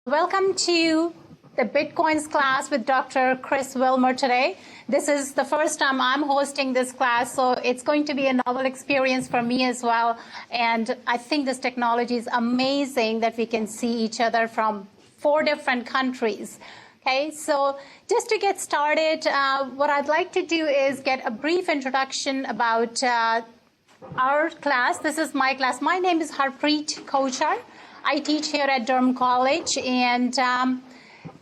Welcome to the Bitcoins class with Dr. Chris Wilmer today. This is the first time I'm hosting this class, so it's going to be a novel experience for me as well. And I think this technology is amazing that we can see each other from 4 different countries. Okay, so just to get started, what I'd like to do is get a brief introduction about our class. This is my class. My name is Harpreet Kochar. I teach here at Durham College, and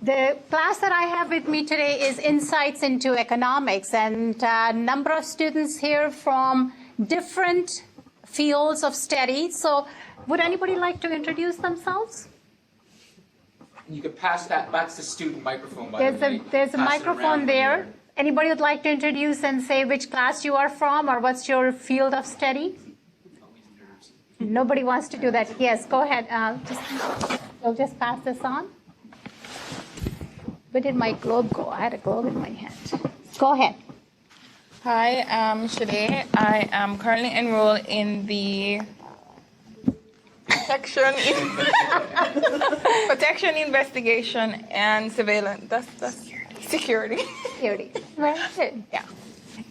the class that I have with me today is Insights into Economics, and a number of students here from different fields of study. So would anybody like to introduce themselves? You could pass that, that's the student microphone, by the way. There's a microphone there. Anybody would like to introduce and say which class you are from or what's your field of study? Nobody wants to do that. Yes, go ahead. We'll just pass this on. Where did my globe go? I had a globe in my hand. Go ahead. Hi, I'm Shade. I am currently enrolled in the protection, investigation, and surveillance. That's security. Security. Very good. Yeah.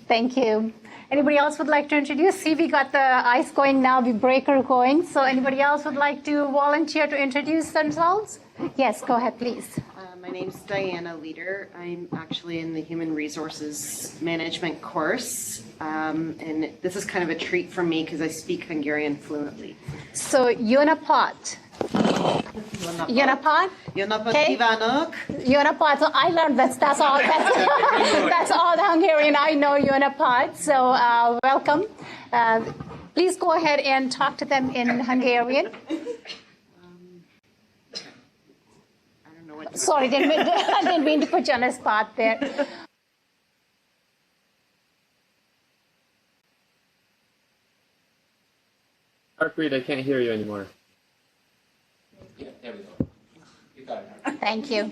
Thank you. Anybody else would like to introduce? See, we got the ice going now, the breaker going. So anybody else would like to volunteer to introduce themselves? Yes, go ahead, please. My name's Diana Leader. I'm actually in the Human Resources Management course. And this is kind of a treat for me because I speak Hungarian fluently. So, Jónapot. Jónapot? Jónapot kívánok. Jónapot. So I learned that's all. That's all the Hungarian I know. Jónapot. So welcome. Please go ahead and talk to them in Hungarian. I don't know what. Sorry, I didn't mean to put you on a spot there. Harpreet, I can't hear you anymore. Yeah, there we go. You got it. Thank you.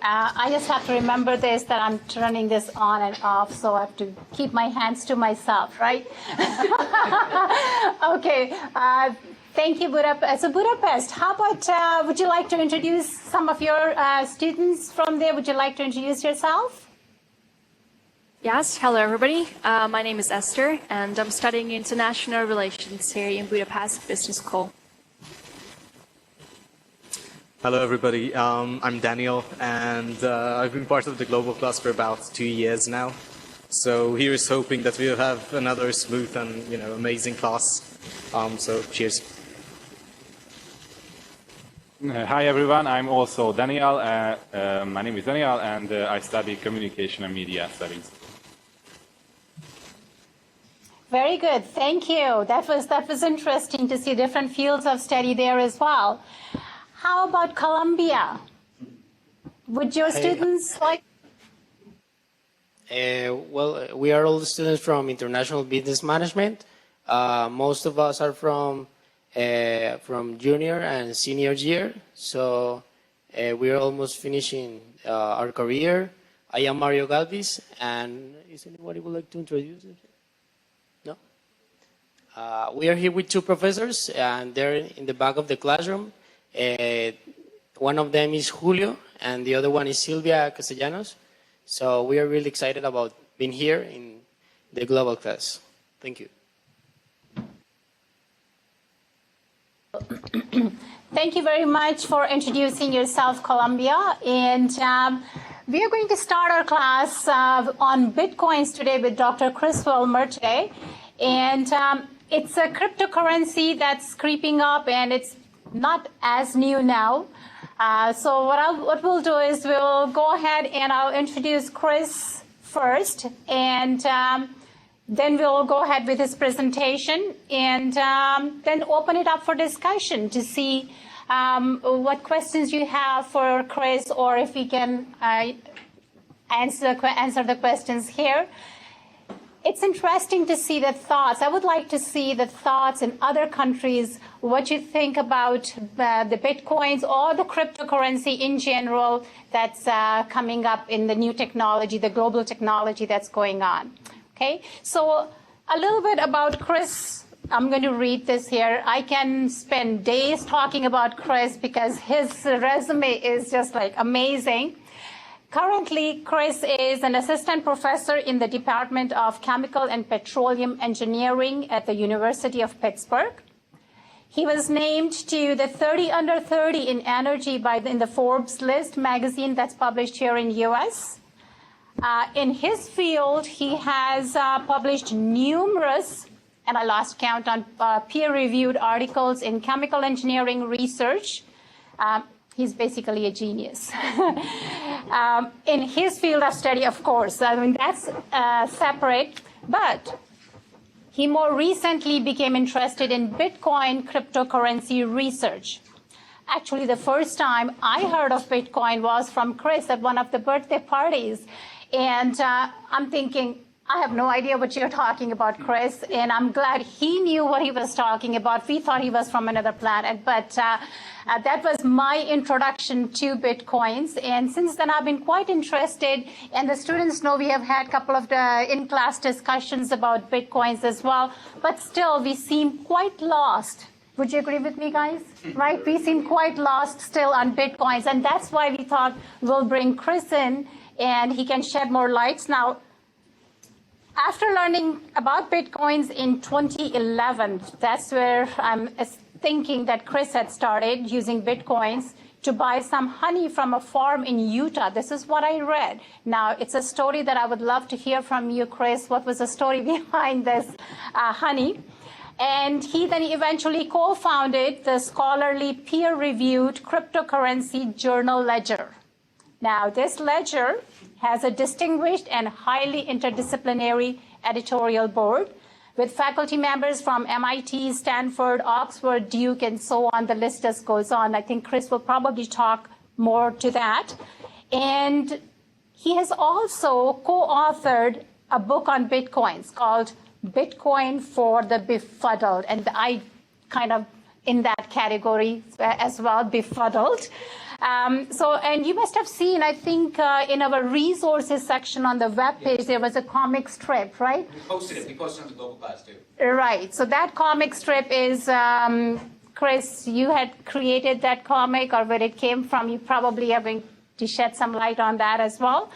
I just have to remember this, that I'm turning this on and off, so I have to keep my hands to myself, right? Okay. Thank you, Budapest. So Budapest, how about, would you like to introduce some of your students from there? Would you like to introduce yourself? Yes, hello everybody. My name is Esther, and I'm studying international relations here in Budapest Business School. Hello, everybody. I'm Daniel, and I've been part of the global class for about 2 years now. So here's hoping that we'll have another smooth and amazing class. So cheers. Hi everyone. I'm also Daniel. My name is Daniel, and I study communication and media studies. Very good. Thank you. That was interesting to see different fields of study there as well. How about Colombia? Would your students like? Well, we are all students from International Business Management. Most of us are from junior and senior year, so we are almost finishing our career. I am Mario Galvis, and is anybody would like to introduce themselves? No? We are here with 2 professors, and they're in the back of the classroom. One of them is Julio, and the other one is Silvia Castellanos. So we are really excited about being here in the global class. Thank you. Thank you very much for introducing yourself, Colombia. And we are going to start our class on Bitcoins today with Dr. Chris Wilmer today. And it's a cryptocurrency that's creeping up, and it's not as new now. So what we'll do is we'll go ahead and I'll introduce Chris first, and then we'll go ahead with his presentation, and then open it up for discussion to see what questions you have for Chris, or if we can answer the questions here. It's interesting to see the thoughts. I would like to see the thoughts in other countries, what you think about the Bitcoins or the cryptocurrency in general that's coming up in the new technology, the global technology that's going on. Okay, so a little bit about Chris I'm going to read this here. I can spend days talking about Chris because his resume is just like amazing. Currently, Chris is an assistant professor in the Department of Chemical and Petroleum Engineering at the University of Pittsburgh. He was named to the 30 under 30 in energy in the Forbes list magazine that's published here in US. In his field, he has published numerous, and I lost count on peer-reviewed articles in chemical engineering research. He's basically a genius. In his field of study, of course, I mean, that's separate, but he more recently became interested in Bitcoin cryptocurrency research. Actually, the first time I heard of Bitcoin was from Chris at one of the birthday parties. And I'm thinking, I have no idea what you're talking about, Chris. And I'm glad he knew what he was talking about. We thought he was from another planet. But that was my introduction to Bitcoins. And since then, I've been quite interested. And the students know we have had a couple of in-class discussions about Bitcoins as well. But still, we seem quite lost. Would you agree with me, guys? Right? We seem quite lost still on Bitcoins. And that's why we thought we'll bring Chris in, and he can shed more lights. Now, after learning about Bitcoins in 2011, that's where I'm thinking that Chris had started using Bitcoins to buy some honey from a farm in Utah. This is what I read. Now, it's a story that I would love to hear from you, Chris. What was the story behind this honey? And he then eventually co-founded the scholarly peer-reviewed cryptocurrency journal Ledger. Now, this ledger has a distinguished and highly interdisciplinary editorial board with faculty members from MIT, Stanford, Oxford, Duke, and so on. The list just goes on. I think Chris will probably talk more to that. And he has also co-authored a book on Bitcoins called Bitcoin for the Befuddled. And I kind of in that category as well, befuddled. And you must have seen, I think, in our resources section on the webpage, there was a comic strip, right? We posted it. We posted it on the global class, too. Right. So that comic strip is, Chris, you had created that comic, or where it came from. You probably are going to shed some light on that as well.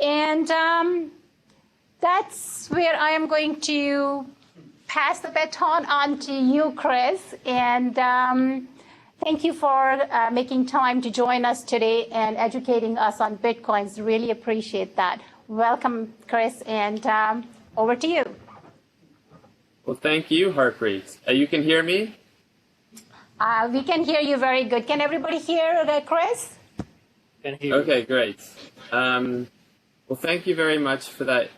And that's where I am going to pass the baton on to you, Chris. And thank you for making time to join us today and educating us on Bitcoins. Really appreciate that. Welcome, Chris, and over to you. Well, thank you, Harpreet. You can hear me? We can hear you very good. Can everybody hear Chris? Can hear you. Okay, great. Well, thank you very much for that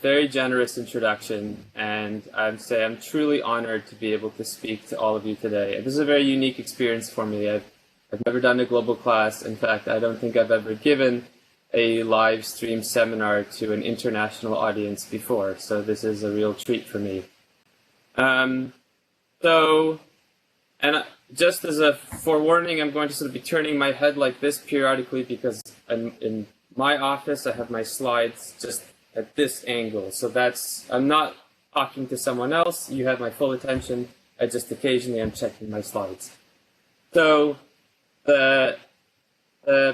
very generous introduction, and I'm truly honored to be able to speak to all of you today. This is a very unique experience for me. I've never done a global class. In fact, I don't think I've ever given a live stream seminar to an international audience before, so this is a real treat for me. Just as a forewarning, I'm going to sort of be turning my head like this periodically because in my office I have my slides just at this angle. So I'm not talking to someone else. You have my full attention. I just occasionally am checking my slides. So the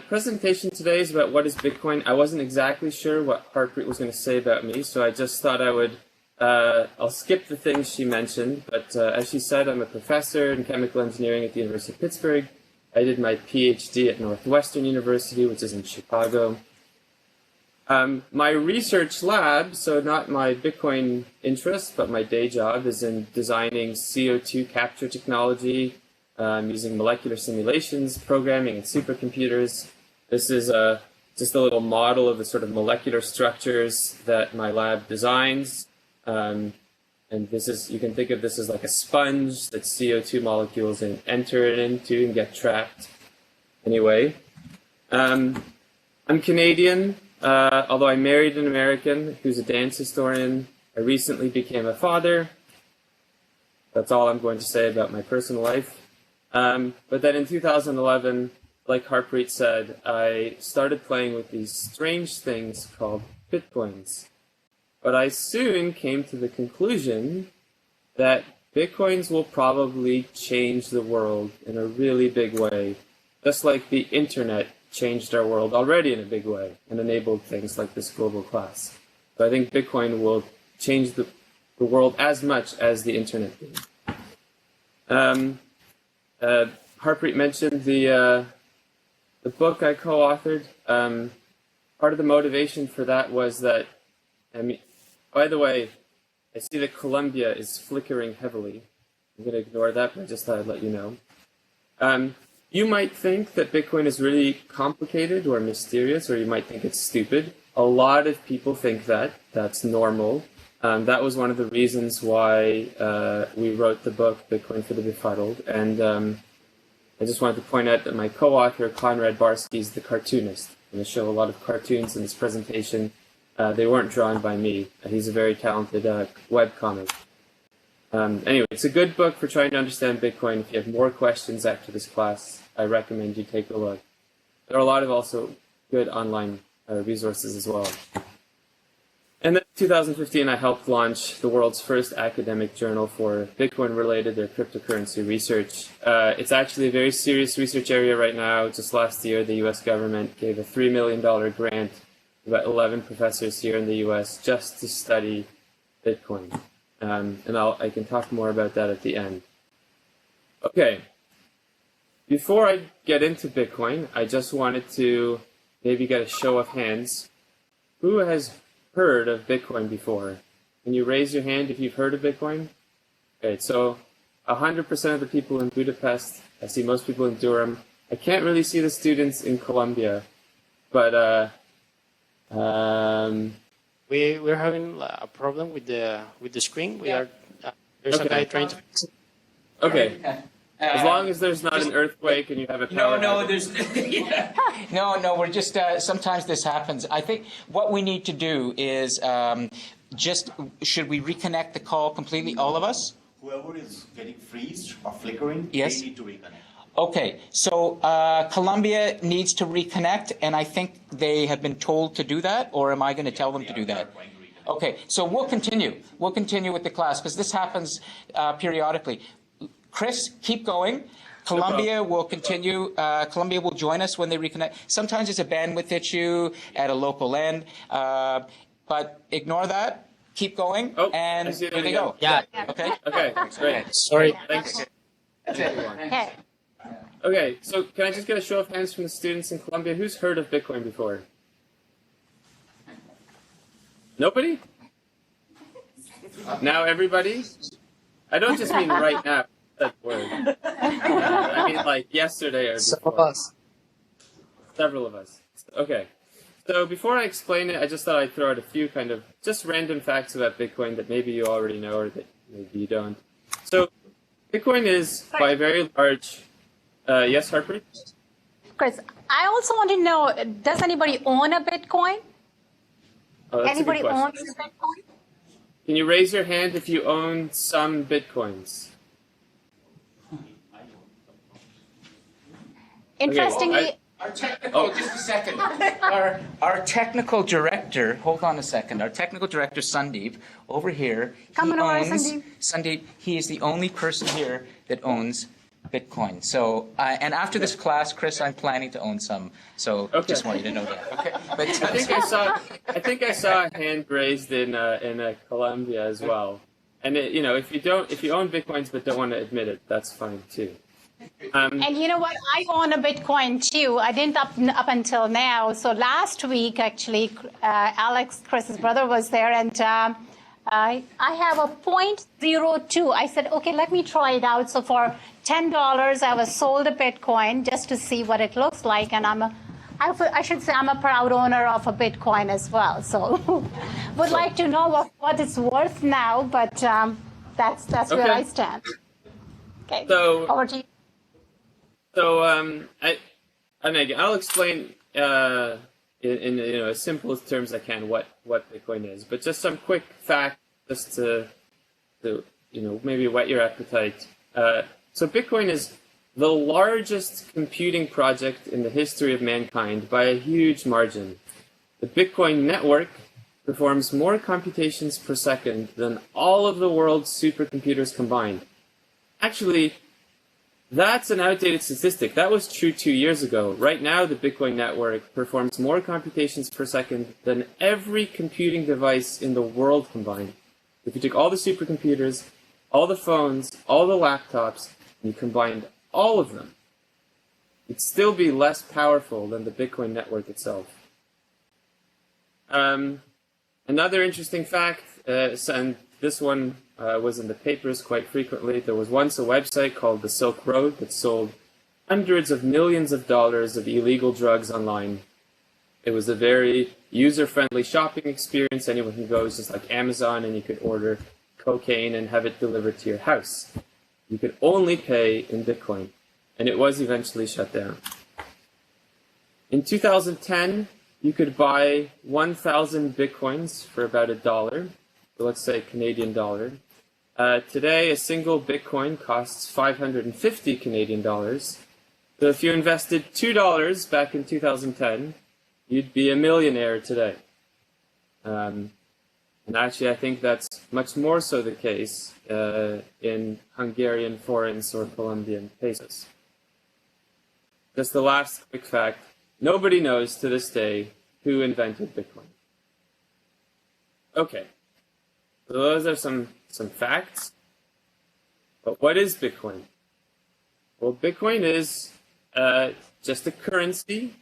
presentation today is about what is Bitcoin. I wasn't exactly sure what Harpreet was going to say about me, so I just thought I would, I'll skip the things she mentioned, but as she said, I'm a professor in chemical engineering at the University of Pittsburgh. I did my PhD at Northwestern University, which is in Chicago. My research lab, so not my Bitcoin interest, but my day job, is in designing CO2 capture technology, using molecular simulations, programming, and supercomputers. This is just a little model of the sort of molecular structures that my lab designs. And this is, you can think of this as like a sponge that CO2 molecules enter into and get trapped. Anyway, I'm Canadian. Although I married an American who's a dance historian. I recently became a father. That's all I'm going to say about my personal life. But then in 2011, like Harpreet said, I started playing with these strange things called Bitcoins. But I soon came to the conclusion that Bitcoins will probably change the world in a really big way, just like the internet changed our world already in a big way and enabled things like this global class. So I think Bitcoin will change the world as much as the internet did. Harpreet mentioned the book I co-authored. Part of the motivation for that was that, I mean, by the way, I see that Colombia is flickering heavily. I'm going to ignore that, but I just thought I'd let you know. You might think that Bitcoin is really complicated or mysterious, or you might think it's stupid. A lot of people think that. That's normal. That was one of the reasons why we wrote the book, Bitcoin for the Befuddled. And I just wanted to point out that my co-author, Conrad Barsky, is the cartoonist. I'm going to show a lot of cartoons in this presentation. They weren't drawn by me. He's a very talented webcomic. Anyway, it's a good book for trying to understand Bitcoin. If you have more questions after this class, I recommend you take a look. There are a lot of also good online resources as well. And then in 2015, I helped launch the world's first academic journal for Bitcoin-related or cryptocurrency research. It's actually a very serious research area right now. Just last year, the U.S. government gave a $3 million grant to about 11 professors here in the U.S. just to study Bitcoin. And I can talk more about that at the end. Okay. Before I get into Bitcoin, I just wanted to maybe get a show of hands. Who has heard of Bitcoin before? Can you raise your hand if you've heard of Bitcoin? Okay, so 100% of the people in Budapest. I see most people in Durham. I can't really see the students in Colombia, but we're having a problem with the screen. We are there's a guy trying to fix it. Okay. As long as there's not an earthquake and you have a power. No, we're just, sometimes this happens. I think what we need to do is should we reconnect the call completely, all of us? Whoever is getting freezed or flickering, Yes. they need to reconnect. Okay, so Colombia needs to reconnect, and I think they have been told to do that, or am I going to tell them to do that? Okay, so we'll continue. We'll continue with the class, because this happens periodically. Chris, keep going. Colombia will continue. Colombia will join us when they reconnect. Sometimes it's a bandwidth issue at a local end, but ignore that. Keep going, and here they go. Yeah. Okay. Okay, great. Sorry. Thanks. Okay. Okay, so can I just get a show of hands from the students in Colombia? Who's heard of Bitcoin before? Nobody? Now everybody? I don't just mean right now. That word. I mean like yesterday or before. Some of us. Several of us. Okay. So before I explain it, I just thought I'd throw out a few kind of just random facts about Bitcoin that maybe you already know or that maybe you don't. So Bitcoin is by a very large... yes, Harpreet? Chris, I also want to know, does anybody own a Bitcoin? Oh, that's Anybody a good question. owns a Bitcoin? Can you raise your hand if you own some Bitcoins? Interestingly, Just a second. Our technical director, hold on a second. Our technical director, Sandeep, over here, Come on over, Sandeep. Sandeep, he is the only person here that owns Bitcoin. So, and after this class, Chris, I'm planning to own some. So, just want you to know that. Okay. But, I think I saw a hand raised in Colombia as well. And if you own Bitcoins but don't want to admit it, that's fine too. and you know what? I own a Bitcoin too. I didn't up until now. So last week, actually, Alex, Chris's brother, was there, and I have a 0.02. I said, okay, let me try it out. So for $10, I was sold a Bitcoin just to see what it looks like, and I should say I'm a proud owner of a Bitcoin as well. So would like to know what it's worth now, but that's where I stand. Okay. So over to you. So I'll explain in as simple as terms I can what Bitcoin is, but just some quick facts just to maybe whet your appetite. So Bitcoin is the largest computing project in the history of mankind by a huge margin. The Bitcoin network performs more computations per second than all of the world's supercomputers combined. Actually, that's an outdated statistic. That was true 2 years ago. Right now, the Bitcoin network performs more computations per second than every computing device in the world combined. If you took all the supercomputers, all the phones, all the laptops, and you combined all of them, it'd still be less powerful than the Bitcoin network itself. Another interesting fact, and this one was in the papers quite frequently, there was once a website called the Silk Road that sold hundreds of millions of dollars of illegal drugs online. It was a very user-friendly shopping experience. Anyone can go, it's just like Amazon, and you could order cocaine and have it delivered to your house. You could only pay in Bitcoin, and it was eventually shut down. In 2010, you could buy 1,000 Bitcoins for about $1, so let's say Canadian dollar. Today, a single Bitcoin costs 550 Canadian dollars. So if you invested $2 back in 2010, you'd be a millionaire today. And actually, I think that's much more so the case in Hungarian forints or Colombian pesos. Just the last quick fact. Nobody knows to this day who invented Bitcoin. Okay, so those are some facts. But what is Bitcoin? Well, Bitcoin is just a currency.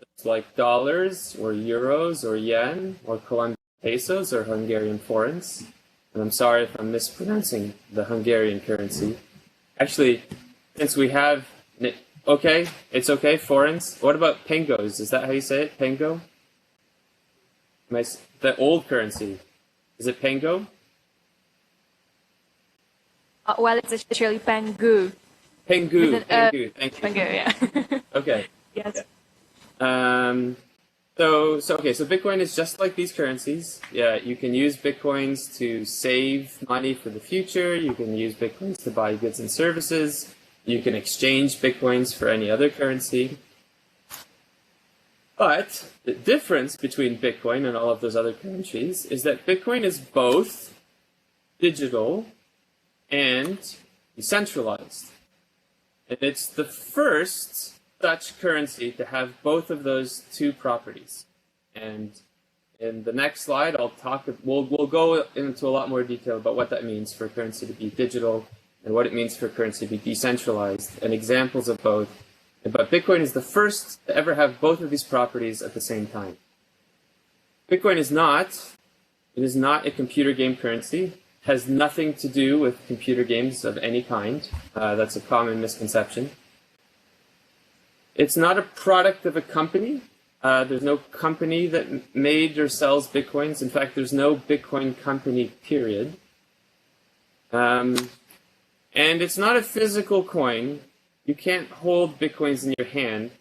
It's like dollars or euros or yen or Colombian pesos or Hungarian forints. And I'm sorry if I'm mispronouncing the Hungarian currency. Actually, since we have... Okay, it's okay, forints. What about pengos? Is that how you say it? Pengo? The old currency. Is it pengo? Well, it's actually pengu. Pengu, thank you. Pengu, yeah. Okay. Yes. So Bitcoin is just like these currencies. Yeah, you can use Bitcoins to save money for the future. You can use Bitcoins to buy goods and services. You can exchange Bitcoins for any other currency. But the difference between Bitcoin and all of those other currencies is that Bitcoin is both digital and decentralized. And it's the first such currency to have both of those two properties. And in the next slide, we'll go into a lot more detail about what that means for currency to be digital and what it means for currency to be decentralized, and examples of both. But Bitcoin is the first to ever have both of these properties at the same time. Bitcoin is not a computer game currency, has nothing to do with computer games of any kind. That's a common misconception. It's not a product of a company. There's no company that made or sells Bitcoins. In fact, there's no Bitcoin company, period. And it's not a physical coin. You can't hold Bitcoins in your hand,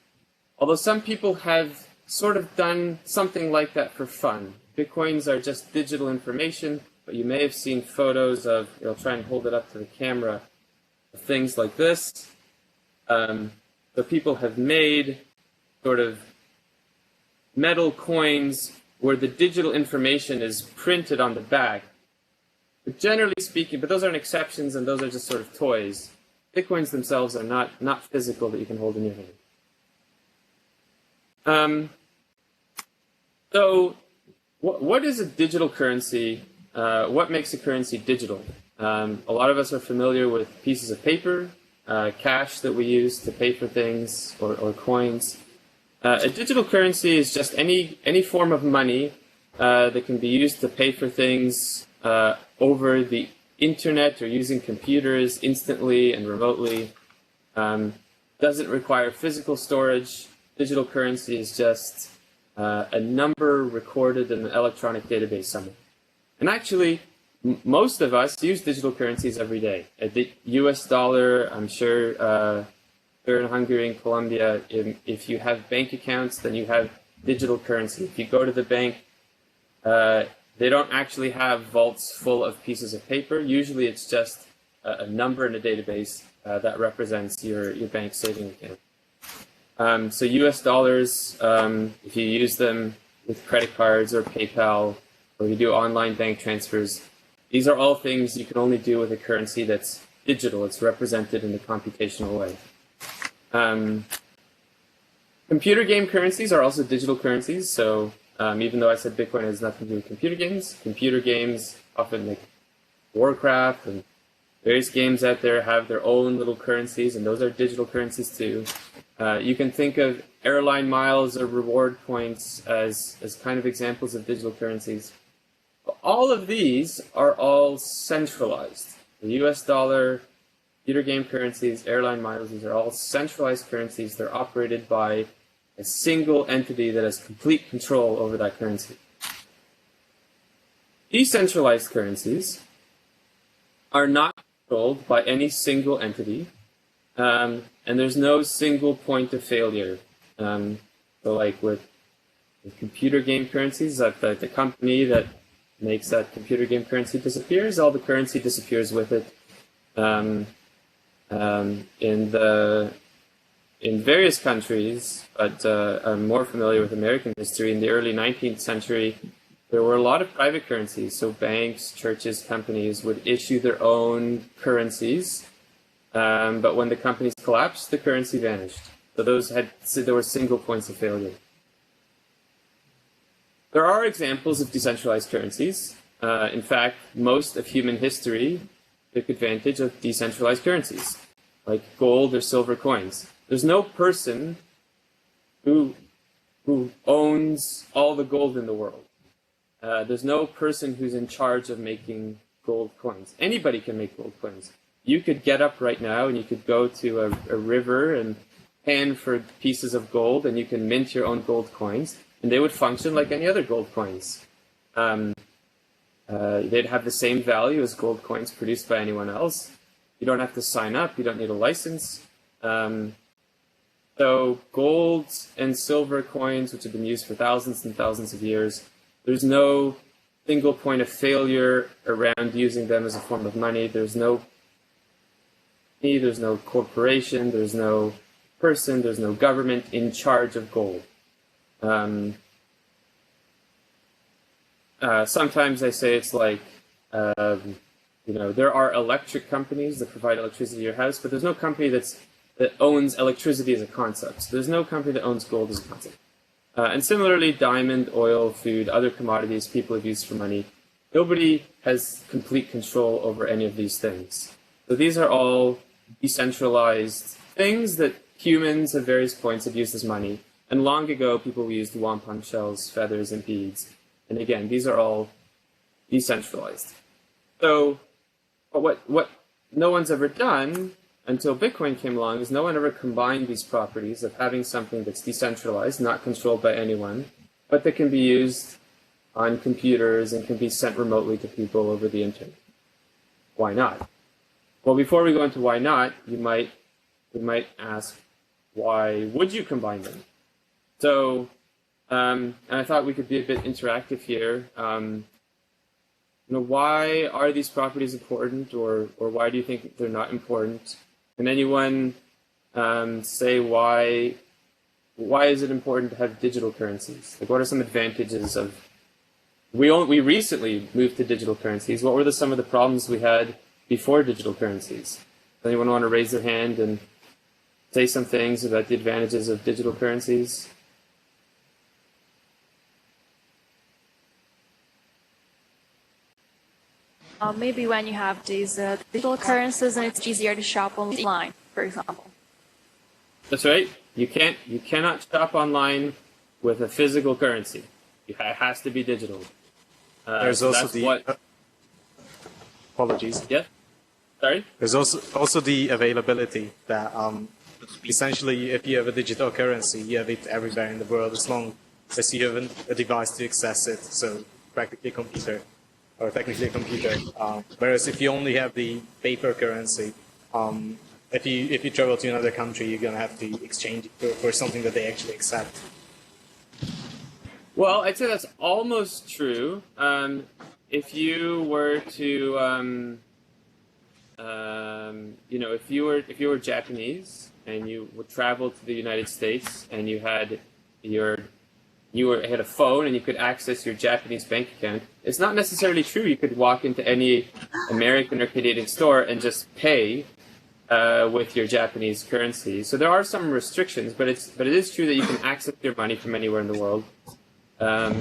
although some people have sort of done something like that for fun. Bitcoins are just digital information, but you may have seen photos of, I'll try and hold it up to the camera, of things like this. So people have made sort of metal coins where the digital information is printed on the back. But generally speaking, but those aren't exceptions, and those are just sort of toys. Bitcoins themselves are not physical that you can hold in your hand. So what is a digital currency? What makes a currency digital? A lot of us are familiar with pieces of paper, cash that we use to pay for things, or coins. A digital currency is just any form of money that can be used to pay for things over the internet or using computers instantly and remotely. Doesn't require physical storage. Digital currency is just a number recorded in an electronic database somewhere. And actually, most of us use digital currencies every day. The US dollar, I'm sure here in Hungary and Colombia, if you have bank accounts, then you have digital currency. If you go to the bank, they don't actually have vaults full of pieces of paper. Usually it's just a number in a database that represents your bank saving account. So US dollars, if you use them with credit cards or PayPal, or you do online bank transfers. These are all things you can only do with a currency that's digital. It's represented in a computational way. Computer game currencies are also digital currencies. So even though I said Bitcoin has nothing to do with computer games often like Warcraft and various games out there have their own little currencies, and those are digital currencies too. You can think of airline miles or reward points as kind of examples of digital currencies. All of these are all centralized. The US dollar, computer game currencies, airline miles, these are all centralized currencies. They're operated by a single entity that has complete control over that currency. Decentralized currencies are not controlled by any single entity, and there's no single point of failure. So like with computer game currencies, the company that makes that computer game currency disappears, all the currency disappears with it. In various countries, but I'm more familiar with American history, in the early 19th century, there were a lot of private currencies. So banks, churches, companies would issue their own currencies, but when the companies collapsed, the currency vanished. So there were single points of failure. There are examples of decentralized currencies. In fact, most of human history took advantage of decentralized currencies, like gold or silver coins. There's no person who owns all the gold in the world. There's no person who's in charge of making gold coins. Anybody can make gold coins. You could get up right now and you could go to a river and pan for pieces of gold, and you can mint your own gold coins, and they would function like any other gold coins. They'd have the same value as gold coins produced by anyone else. You don't have to sign up. You don't need a license. So gold and silver coins, which have been used for thousands and thousands of years, there's no single point of failure around using them as a form of money. There's no corporation, there's no person, there's no government in charge of gold. Sometimes I say it's like, there are electric companies that provide electricity to your house, but there's no company that owns electricity as a concept. So there's no company that owns gold as a concept. And similarly, diamond, oil, food, other commodities people have used for money. Nobody has complete control over any of these things. So these are all decentralized things that humans at various points have used as money. And long ago, people used wampum shells, feathers, and beads. And again, these are all decentralized. So what no one's ever done until Bitcoin came along is no one ever combined these properties of having something that's decentralized, not controlled by anyone, but that can be used on computers and can be sent remotely to people over the internet. Why not? Well, before we go into why not, we might ask, why would you combine them? So, and I thought we could be a bit interactive here. Why are these properties important, or why do you think they're not important? Can anyone say why is it important to have digital currencies? Like, what are some advantages of? We recently moved to digital currencies. What were some of the problems we had before digital currencies? Does anyone want to raise their hand and say some things about the advantages of digital currencies? Maybe when you have these digital currencies and it's easier to shop online, for example. That's right. You cannot shop online with a physical currency. It has to be digital. There's so also apologies. Yeah. Sorry. There's also the availability that essentially, if you have a digital currency, you have it everywhere in the world as long as you have a device to access it. So practically a computer, or technically a computer. Whereas if you only have the paper currency, if you travel to another country, you're going to have to exchange it for something that they actually accept. Well, I'd say that's almost true. If you were to, if you were Japanese and you would travel to the United States and you had your had a phone and you could access your Japanese bank account. It's not necessarily true. You could walk into any American or Canadian store and just pay with your Japanese currency. So there are some restrictions, but it is true that you can access your money from anywhere in the world. So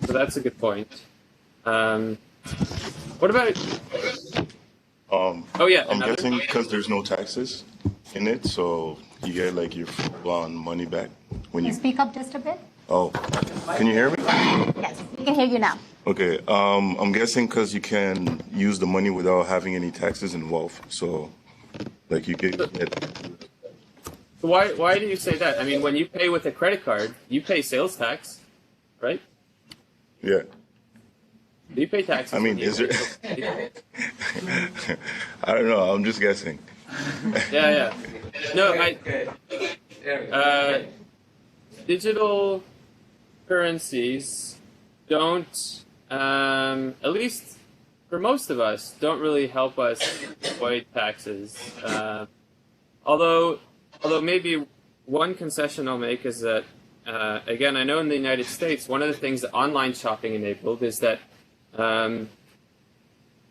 that's a good point. What about? Oh yeah, I'm guessing because there's no taxes in it, so you get like your full-on money back when you Speak up just a bit. Oh, can you hear me? Yes, we can hear you now. Okay. I'm guessing because you can use the money without having any taxes involved. So, like you get. So why do you say that? I mean, when you pay with a credit card, you pay sales tax, right? Yeah. Do you pay taxes? I mean, is there? I don't know. I'm just guessing. Yeah. No, digital currencies don't, at least for most of us, don't really help us avoid taxes. Although maybe one concession I'll make is that, again, I know in the United States, one of the things that online shopping enabled is that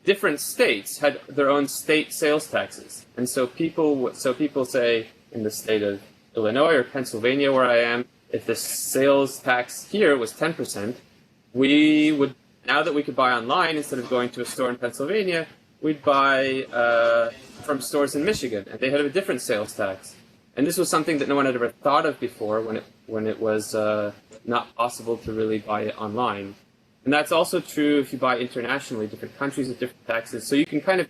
different states had their own state sales taxes. And so people say in the state of Illinois or Pennsylvania where I am, if the sales tax here was 10%, we would, now that we could buy online instead of going to a store in Pennsylvania, we'd buy from stores in Michigan, and they had a different sales tax. And this was something that no one had ever thought of before when it was not possible to really buy it online. And that's also true if you buy internationally. Different countries have different taxes. So you can kind of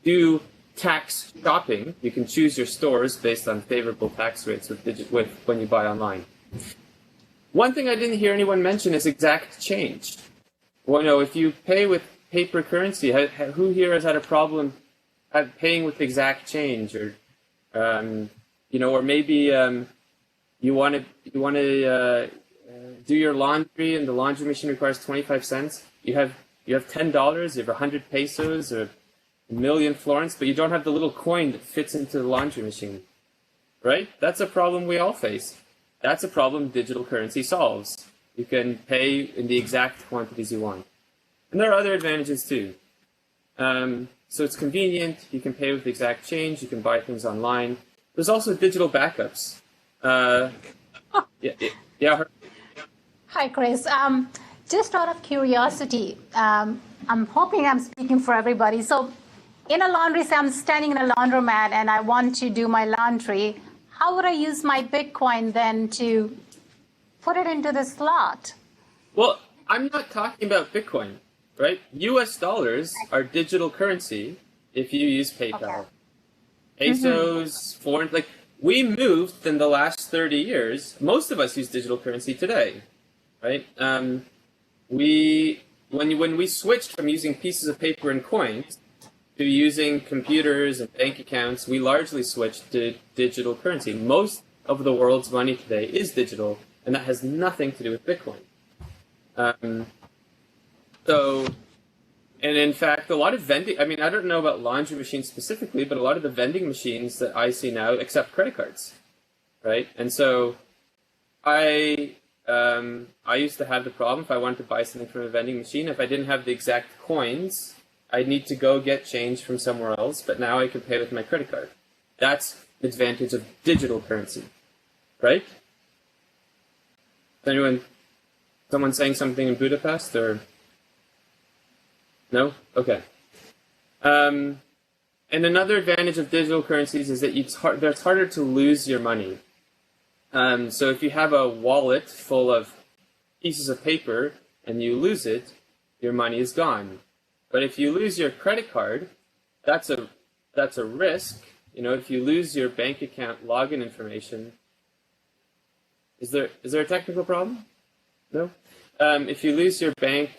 do tax shopping. You can choose your stores based on favorable tax rates with when you buy online. One thing I didn't hear anyone mention is exact change. Well, if you pay with paper currency, who here has had a problem paying with exact change, or or maybe you want to do your laundry and the laundry machine requires 25 cents. You have $10, you have 100 pesos or a million florins, but you don't have the little coin that fits into the laundry machine, right? That's a problem we all face. That's a problem digital currency solves. You can pay in the exact quantities you want. And there are other advantages too. So it's convenient, you can pay with exact change, you can buy things online. There's also digital backups. Yeah. Hi, Chris. Just out of curiosity, I'm hoping I'm speaking for everybody. So in a laundry, say I'm standing in a laundromat and I want to do my laundry. How would I use my Bitcoin then to put it into the slot? Well, I'm not talking about Bitcoin, right? US dollars are digital currency if you use PayPal. Okay. Pesos, foreign, we moved in the last 30 years. Most of us use digital currency today, right? When we switched from using pieces of paper and coins to using computers and bank accounts, we largely switched to digital currency. Most of the world's money today is digital, and that has nothing to do with Bitcoin. And in fact, a lot of vending, I don't know about laundry machines specifically, but a lot of the vending machines that I see now accept credit cards, right? And so I used to have the problem if I wanted to buy something from a vending machine, if I didn't have the exact coins, I'd need to go get change from somewhere else, but now I can pay with my credit card. That's the advantage of digital currency, right? Someone saying something in Budapest, or? No? Okay. And another advantage of digital currencies is that it's harder to lose your money. So if you have a wallet full of pieces of paper and you lose it, your money is gone. But if you lose your credit card, that's a risk. If you lose your bank account login information, is there a technical problem? No? If you lose your bank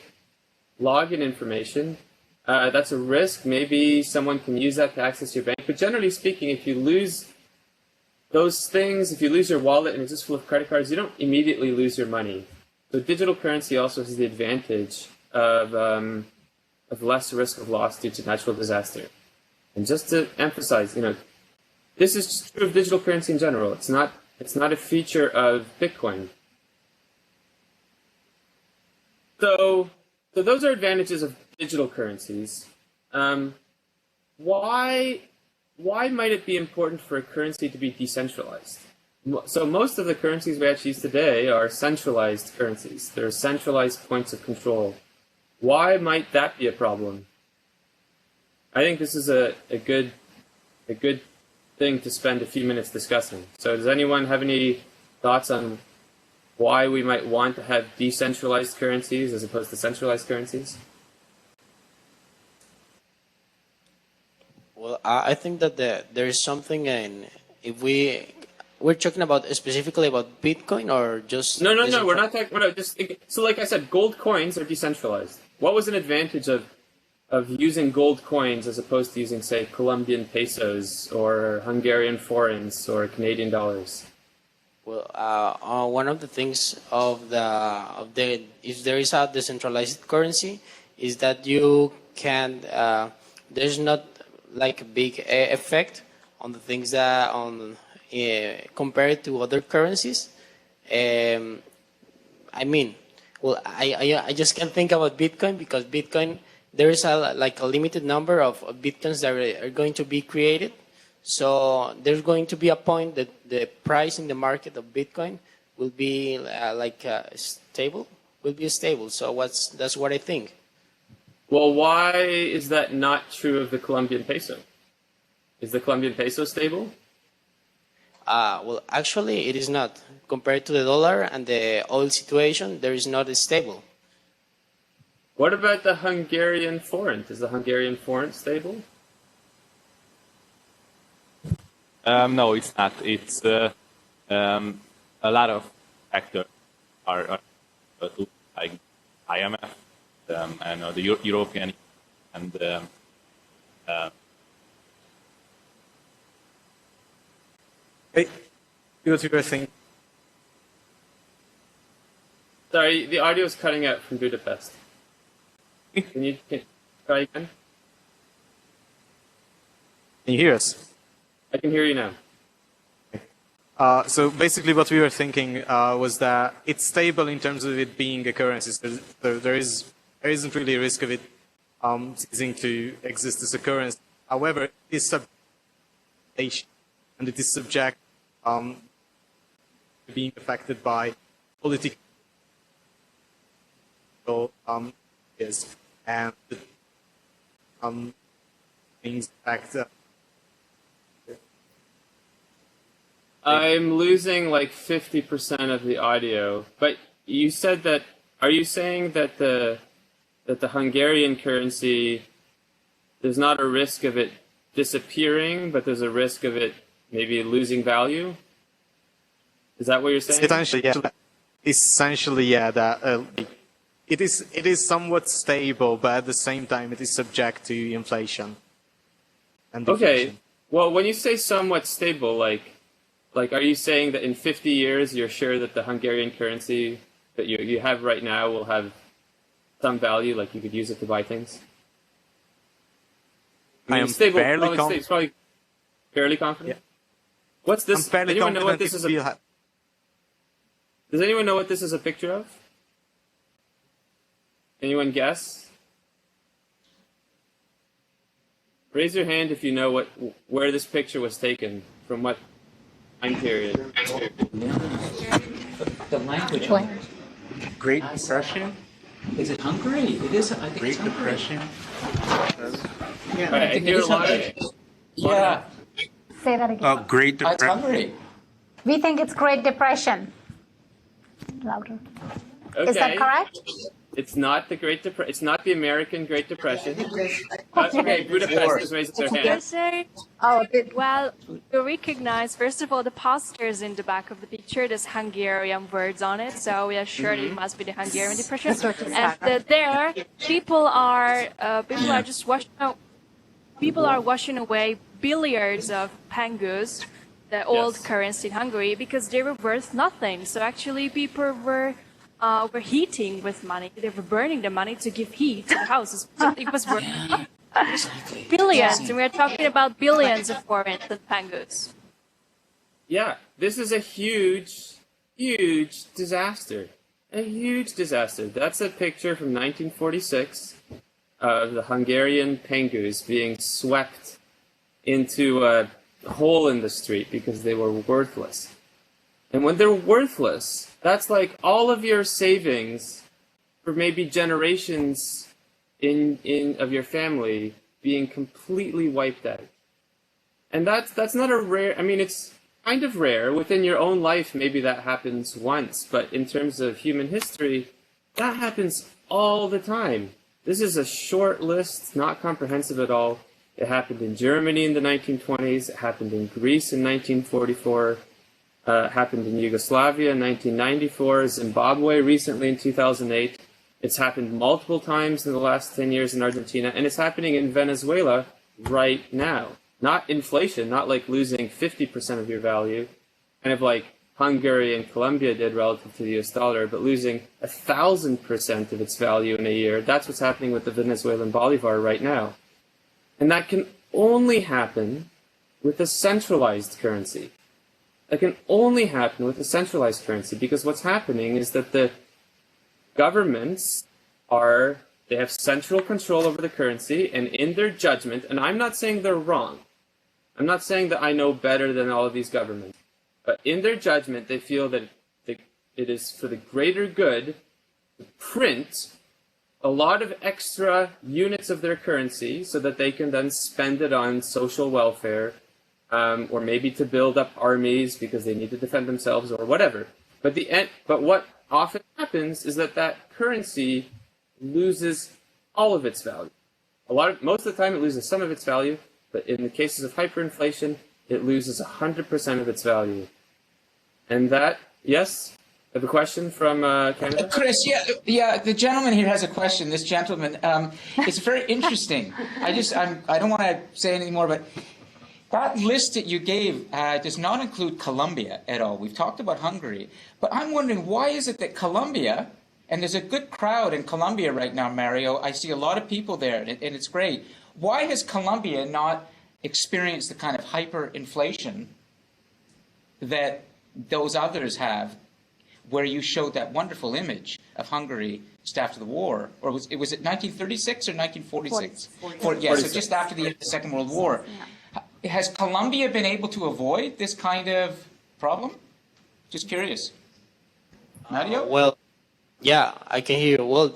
login information, that's a risk. Maybe someone can use that to access your bank. But generally speaking, if you lose those things, if you lose your wallet and it's just full of credit cards, you don't immediately lose your money. So digital currency also has the advantage of less risk of loss due to natural disaster. And just to emphasize, this is just true of digital currency in general. It's not a feature of Bitcoin. So those are advantages of digital currencies. Why might it be important for a currency to be decentralized? So most of the currencies we actually use today are centralized currencies. They're centralized points of control. Why might that be a problem? I think this is a good thing to spend a few minutes discussing. So does anyone have any thoughts on why we might want to have decentralized currencies as opposed to centralized currencies? Well, I think that there is something in, if we're talking about specifically about Bitcoin or just... No, we're not talking, so like I said, gold coins are decentralized. What was an advantage of using gold coins as opposed to using, say, Colombian pesos or Hungarian forints or Canadian dollars? Well, one of the things of the if there is a decentralized currency is that you can there's not like a big effect on the things that compared to other currencies. I mean, well, I just can't think about Bitcoin because Bitcoin, there is a limited number of Bitcoins that are going to be created. So there's going to be a point that the price in the market of Bitcoin will be stable. Will be stable. So that's what I think. Well, why is that not true of the Colombian peso? Is the Colombian peso stable? Well, actually, it is not. Compared to the dollar and the oil situation, there is not stable. What about the Hungarian forint? Is the Hungarian forint stable? No, it's not. It's a lot of factors are like IMF and the European and Hey, what you guys think? Sorry, the audio is cutting out from Budapest. Can you try again? Can you hear us? I can hear you now. So basically what we were thinking was that it's stable in terms of it being a currency. So there isn't really a risk of it ceasing to exist as a currency. However, it is subject to inflation, and it is subject to being affected by political and things affect. I'm losing like 50% of the audio, but you said that. Are you saying that the Hungarian currency, there's not a risk of it disappearing, but there's a risk of it maybe losing value? Is that what you're saying? Essentially, yeah. That it is somewhat stable, but at the same time, it is subject to inflation. And deflation. Okay. Well, when you say somewhat stable, like, are you saying that in 50 years you're sure that the Hungarian currency that you have right now will have some value, like you could use it to buy things? I am stable, fairly confident. It's probably fairly confident. Yeah. What's this? I'm fairly anyone know what confident this is? Does anyone know what this is a picture of? Anyone guess? Raise your hand if you know where this picture was taken, from what time period. The language. Great Depression? Is it Hungary? It is. I think Great it's Hungary. Depression? Right, I hear a lot of it. Yeah. Say that again. Great It's Depression. Hungary. We think it's Great Depression. Louder. Okay. Is that correct? It's not the Great Depression. It's not the American Great Depression. Okay, Budapest is raising their hand. Yes, sir. Oh, Well, you recognize, first of all, the posters in the back of the picture. There's Hungarian words on it, so we are sure it must be the Hungarian depression. And there, people are just washing away billiards of pangus, the old currency in Hungary, because they were worth nothing. So actually, people were heating with money. They were burning the money to give heat to the houses. So it was worth billions, and we're talking about billions of forints and pangus. Yeah, this is a huge, huge disaster. a huge disaster. That's a picture from 1946 of the Hungarian pengus being swept into a hole in the street because they were worthless. And when they're worthless, that's like all of your savings for maybe generations of your family being completely wiped out. And that's not a rare, I mean, it's kind of rare. Within your own life, maybe that happens once, but in terms of human history, that happens all the time. This is a short list, not comprehensive at all. It happened in Germany in the 1920s, it happened in Greece in 1944, happened in Yugoslavia in 1994, Zimbabwe recently in 2008. It's happened multiple times in the last 10 years in Argentina, and it's happening in Venezuela right now. Not inflation, not like losing 50% of your value, kind of like Hungary and Colombia did relative to the US dollar, but losing 1,000% of its value in a year. That's what's happening with the Venezuelan bolivar right now. And that can only happen with a centralized currency. That can only happen with a centralized currency, because what's happening is that the governments they have central control over the currency, and in their judgment, and I'm not saying they're wrong, I'm not saying that I know better than all of these governments, but in their judgment, they feel that it is for the greater good to print a lot of extra units of their currency so that they can then spend it on social welfare, or maybe to build up armies because they need to defend themselves or whatever. But what often happens is that currency loses all of its value. Most of the time it loses some of its value, but in the cases of hyperinflation, it loses 100% of its value. And that, yes? I have a question from Canada. Chris, yeah, the gentleman here has a question. This gentleman, it's very interesting. I don't want to say anything more, but that list that you gave does not include Colombia at all. We've talked about Hungary, but I'm wondering, why is it that Colombia, and there's a good crowd in Colombia right now, Mario. I see a lot of people there, and it's great. Why has Colombia not experienced the kind of hyperinflation that those others have, where you showed that wonderful image of Hungary just after the war? Or was it 1936 or 1946? 46. So just after the end of the Second World War. Has Colombia been able to avoid this kind of problem? Just curious. Mario? Well, yeah, I can hear you. Well,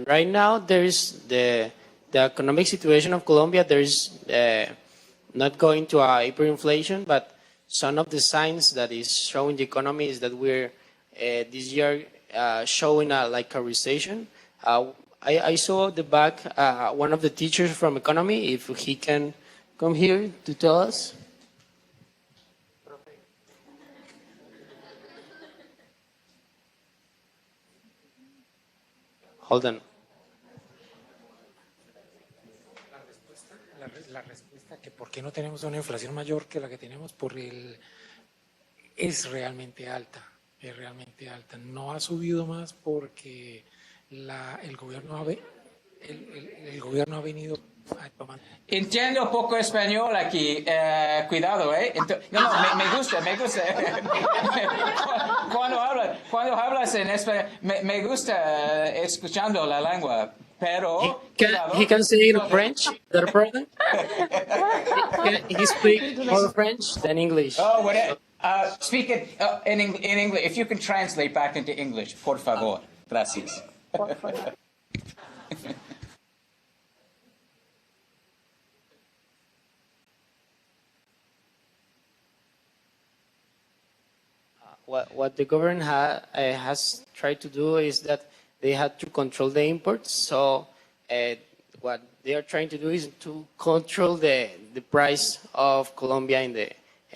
right now there is the economic situation of Colombia. There is not going to a hyperinflation, but some of the signs that is showing the economy is that we're this year showing a recession. I saw the back one of the teachers from economy, if he can come here to tell us. Hold on. La respuesta que por qué no tenemos una inflación mayor que la que tenemos es realmente alta, No ha subido más porque el gobierno ha venido tomando. Entiendo poco español aquí, cuidado, ¿eh? Me gusta. Cuando hablas en español, me gusta escuchando la lengua, pero... He can say in French, that problem? He speaks more French than English. Oh, whatever. Speak it in English. If you can translate back into English, por favor. Gracias. What the government has tried to do is that they had to control the imports. So what they are trying to do is to control the price of Colombia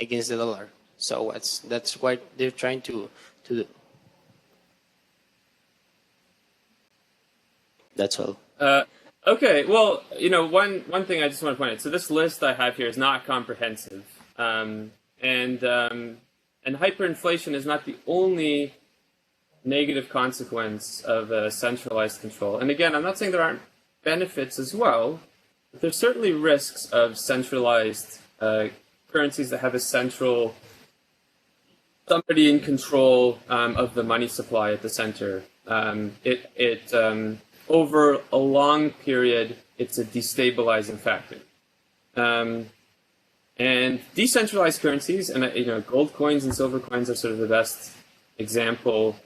against the dollar. So that's what they're trying to do. That's all. Okay, well, one thing I just want to point out. So this list I have here is not comprehensive, and hyperinflation is not the only negative consequence of centralized control. And again, I'm not saying there aren't benefits as well, but there's certainly risks of centralized currencies that have a somebody in control of the money supply at the center. Over a long period, it's a destabilizing factor. And decentralized currencies, and gold coins and silver coins are sort of the best example.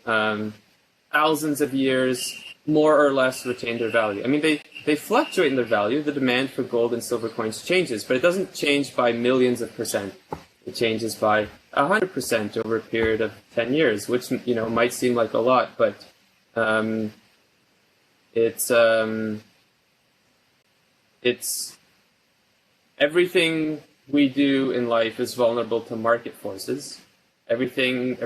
Thousands of years, more or less, retain their value. I mean, they fluctuate in their value. The demand for gold and silver coins changes, but it doesn't change by millions of percent. It changes by 100% over a period of 10 years, which might seem like a lot, but it's everything we do in life is vulnerable to market forces. Everything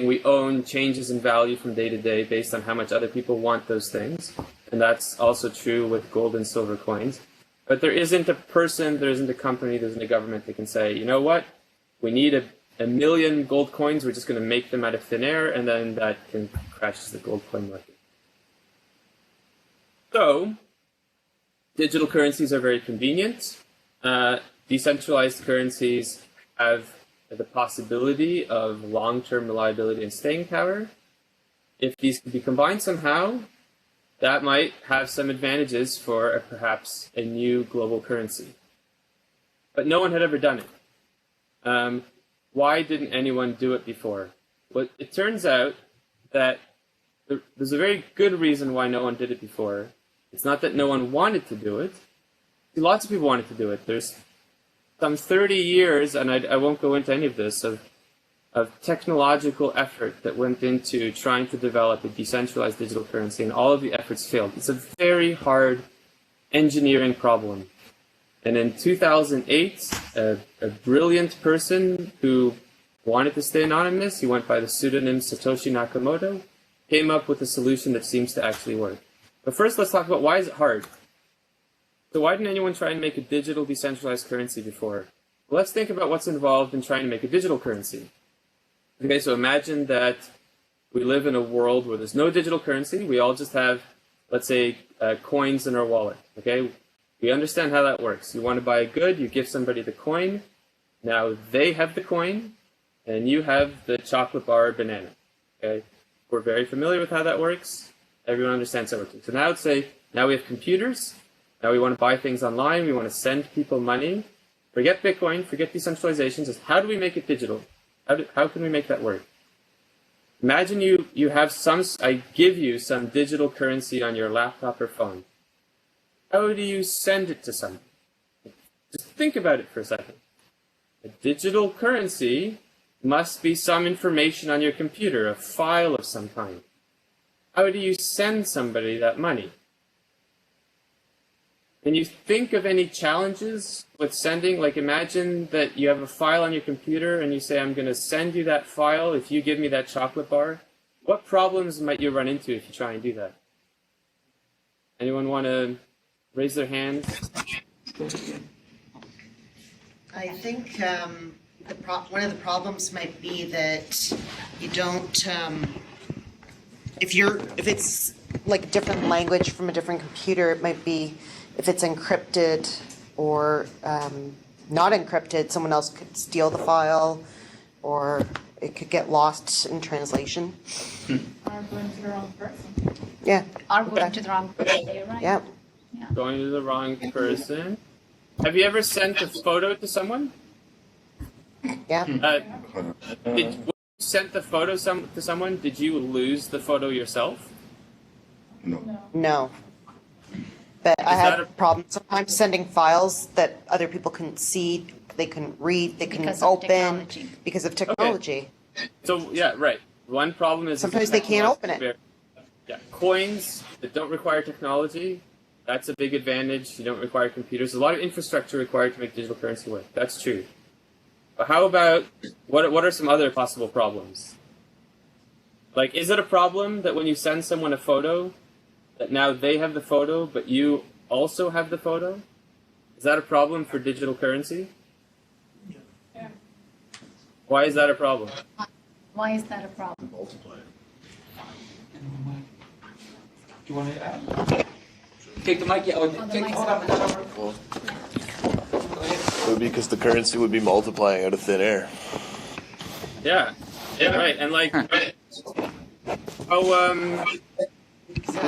we own changes in value from day to day based on how much other people want those things. And that's also true with gold and silver coins. But there isn't a person, there isn't a company, there isn't a government that can say, you know what, we need a million gold coins, we're just going to make them out of thin air, and then that can crash the gold coin market. So, digital currencies are very convenient. Decentralized currencies have the possibility of long-term reliability and staying power. If these can be combined somehow, that might have some advantages for perhaps a new global currency. But no one had ever done it. Why didn't anyone do it before? Well, it turns out that there's a very good reason why no one did it before. It's not that no one wanted to do it. Lots of people wanted to do it. There's some 30 years, and I won't go into any of this, of technological effort that went into trying to develop a decentralized digital currency, and all of the efforts failed. It's a very hard engineering problem. And in 2008, a brilliant person who wanted to stay anonymous, he went by the pseudonym Satoshi Nakamoto, came up with a solution that seems to actually work. But first, let's talk about why is it hard? So why didn't anyone try and make a digital decentralized currency before? Well, let's think about what's involved in trying to make a digital currency. Okay, so imagine that we live in a world where there's no digital currency. We all just have, let's say, coins in our wallet. Okay, we understand how that works. You want to buy a good, you give somebody the coin. Now they have the coin, and you have the chocolate bar or banana. Okay, we're very familiar with how that works. Everyone understands how it works. So now let's say, now we have computers. Now we want to buy things online. We want to send people money. Forget Bitcoin, forget decentralization. Just how do we make it digital? How can we make that work? Imagine you have I give you some digital currency on your laptop or phone. How do you send it to someone? Just think about it for a second. A digital currency must be some information on your computer, a file of some kind. How do you send somebody that money? Can you think of any challenges with sending? Like imagine that you have a file on your computer and you say, I'm going to send you that file if you give me that chocolate bar. What problems might you run into if you try and do that? Anyone want to raise their hand? I think one of the problems might be that you don't, if it's like a different language from a different computer, it might be, if it's encrypted or not encrypted, someone else could steal the file, or it could get lost in translation. Or going to the wrong person. Yeah. Or going to the wrong person, you're right. Yeah. Going to the wrong person. Have you ever sent a photo to someone? Yeah. When you sent the photo to someone, did you lose the photo yourself? No. But I have problems sometimes sending files that other people couldn't see, they couldn't read, they couldn't open because of technology. Okay. So, yeah, right. One problem is sometimes they can't open it. Yeah, coins that don't require technology, that's a big advantage. You don't require computers. There's a lot of infrastructure required to make digital currency work. That's true. But how about, what are some other possible problems? Like, is it a problem that when you send someone a photo, that now they have the photo, but you also have the photo? Is that a problem for digital currency? Yeah. Why is that a problem? Why is that a problem? Multiply. Do you want to add? Take the mic. Yeah. Well, it would be because the currency would be multiplying out of thin air. Yeah. Yeah. Right. And like,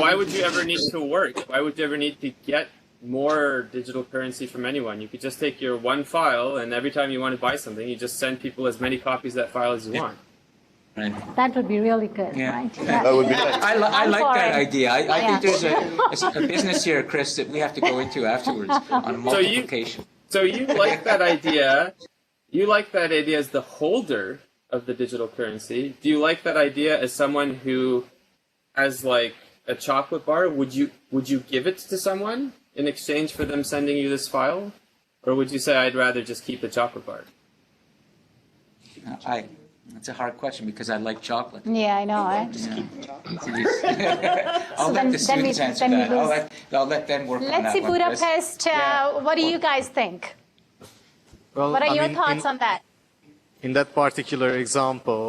why would you ever need to work? Why would you ever need to get more digital currency from anyone? You could just take your one file, and every time you want to buy something, you just send people as many copies of that file as you want. Right. That would be really good, right? That would be nice. I like that for it. idea. I Yeah. think there's a business here, Chris, that we have to go into afterwards on multiplication. So you like that idea? You like that idea as the holder of the digital currency? Do you like that idea as someone who has like a chocolate bar? Would you give it to someone in exchange for them sending you this file, or would you say I'd rather just keep the chocolate bar? That's a hard question because I like chocolate. Yeah, I know. I'll let the students answer that. I'll let them work on that. Let's see, one, Chris. Budapest. What do you guys think? Well, What are I your mean, thoughts on that? in that particular example,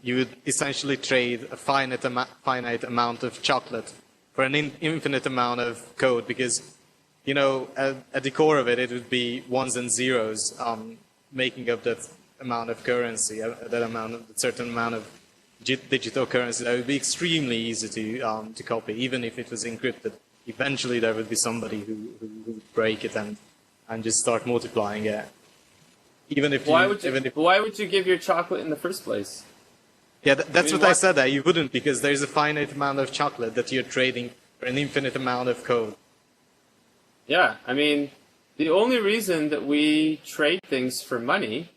you would essentially trade a finite amount of chocolate for an infinite amount of code because, you know, at the core of it, it would be ones and zeros making up that amount of currency, that certain amount of digital currency. That would be extremely easy to copy, even if it was encrypted. Eventually, there would be somebody who would break it and just start multiplying it. Why would you give your chocolate in the first place? Yeah, that's what I said there. You wouldn't, because there's a finite amount of chocolate that you're trading for an infinite amount of code. Yeah, I mean, the only reason that we trade things for money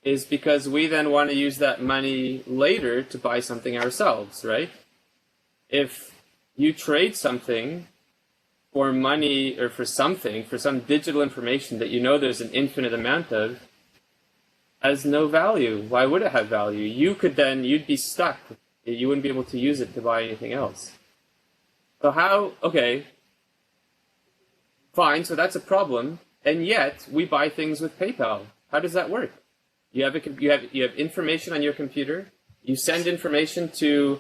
is because we then want to use that money later to buy something ourselves, right? If you trade something for money or for something, for some digital information that you know there's an infinite amount of, has no value. Why would it have value? You'd be stuck. You wouldn't be able to use it to buy anything else. So okay, fine, so that's a problem, and yet we buy things with PayPal. How does that work? You have information on your computer, you send information to,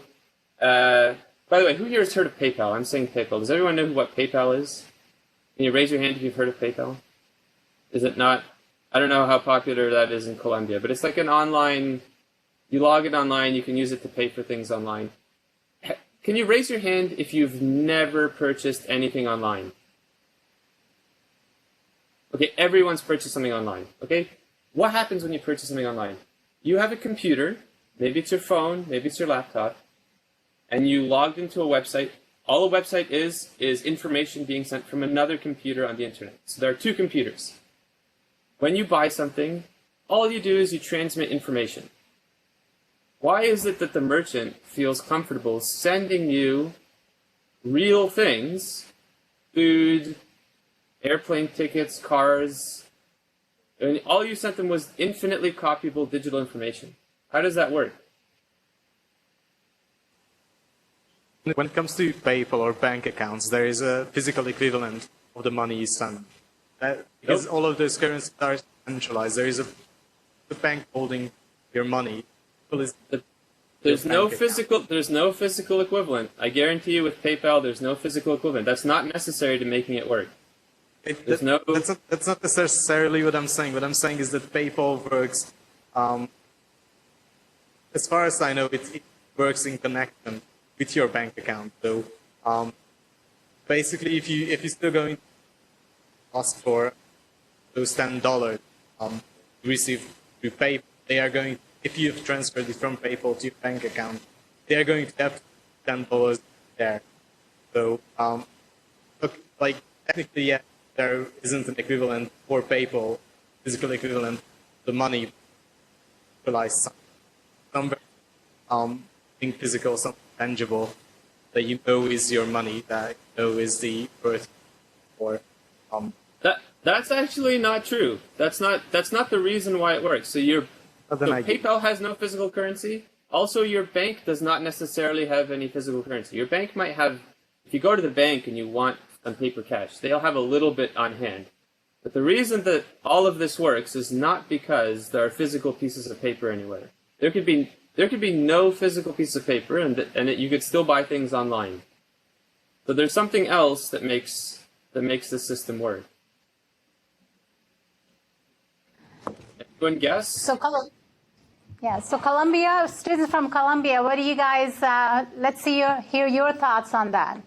by the way, who here has heard of PayPal? I'm saying PayPal. Does everyone know what PayPal is? Can you raise your hand if you've heard of PayPal? Is it not? I don't know how popular that is in Colombia, but it's like an online, you log in online, you can use it to pay for things online. Can you raise your hand if you've never purchased anything online? Okay, everyone's purchased something online, okay? What happens when you purchase something online? You have a computer, maybe it's your phone, maybe it's your laptop, and you logged into a website. All a website is information being sent from another computer on the internet. So there are two computers. When you buy something, all you do is you transmit information. Why is it that the merchant feels comfortable sending you real things, food, airplane tickets, cars, and all you sent them was infinitely copyable digital information? How does that work? When it comes to PayPal or bank accounts, there is a physical equivalent of the money you send. Because all of those currencies are centralized. There is a bank holding your money. There's no physical equivalent. I guarantee you with PayPal, there's no physical equivalent. That's not necessary to making it work. That's not necessarily what I'm saying. What I'm saying is that PayPal works, as far as I know, it works in connection with your bank account. So basically, if you're still going to ask for those $10 received through PayPal, they are going. If you've transferred it from PayPal to your bank account, they are going to have $10 there. So, like technically, yeah, there isn't an equivalent for PayPal, physical equivalent, the money, something physical, something tangible that you know is your money, that you know is the worth, or That's actually not true. That's not the reason why it works. So PayPal has no physical currency. Also, your bank does not necessarily have any physical currency. Your bank might have, if you go to the bank and you want some paper cash, they'll have a little bit on hand. But the reason that all of this works is not because there are physical pieces of paper anywhere. There could be no physical piece of paper, and you could still buy things online. So there's something else that makes this system work. Anyone guess? So, Yeah, so Colombia, students from Colombia, what do you guys, let's hear your thoughts on that.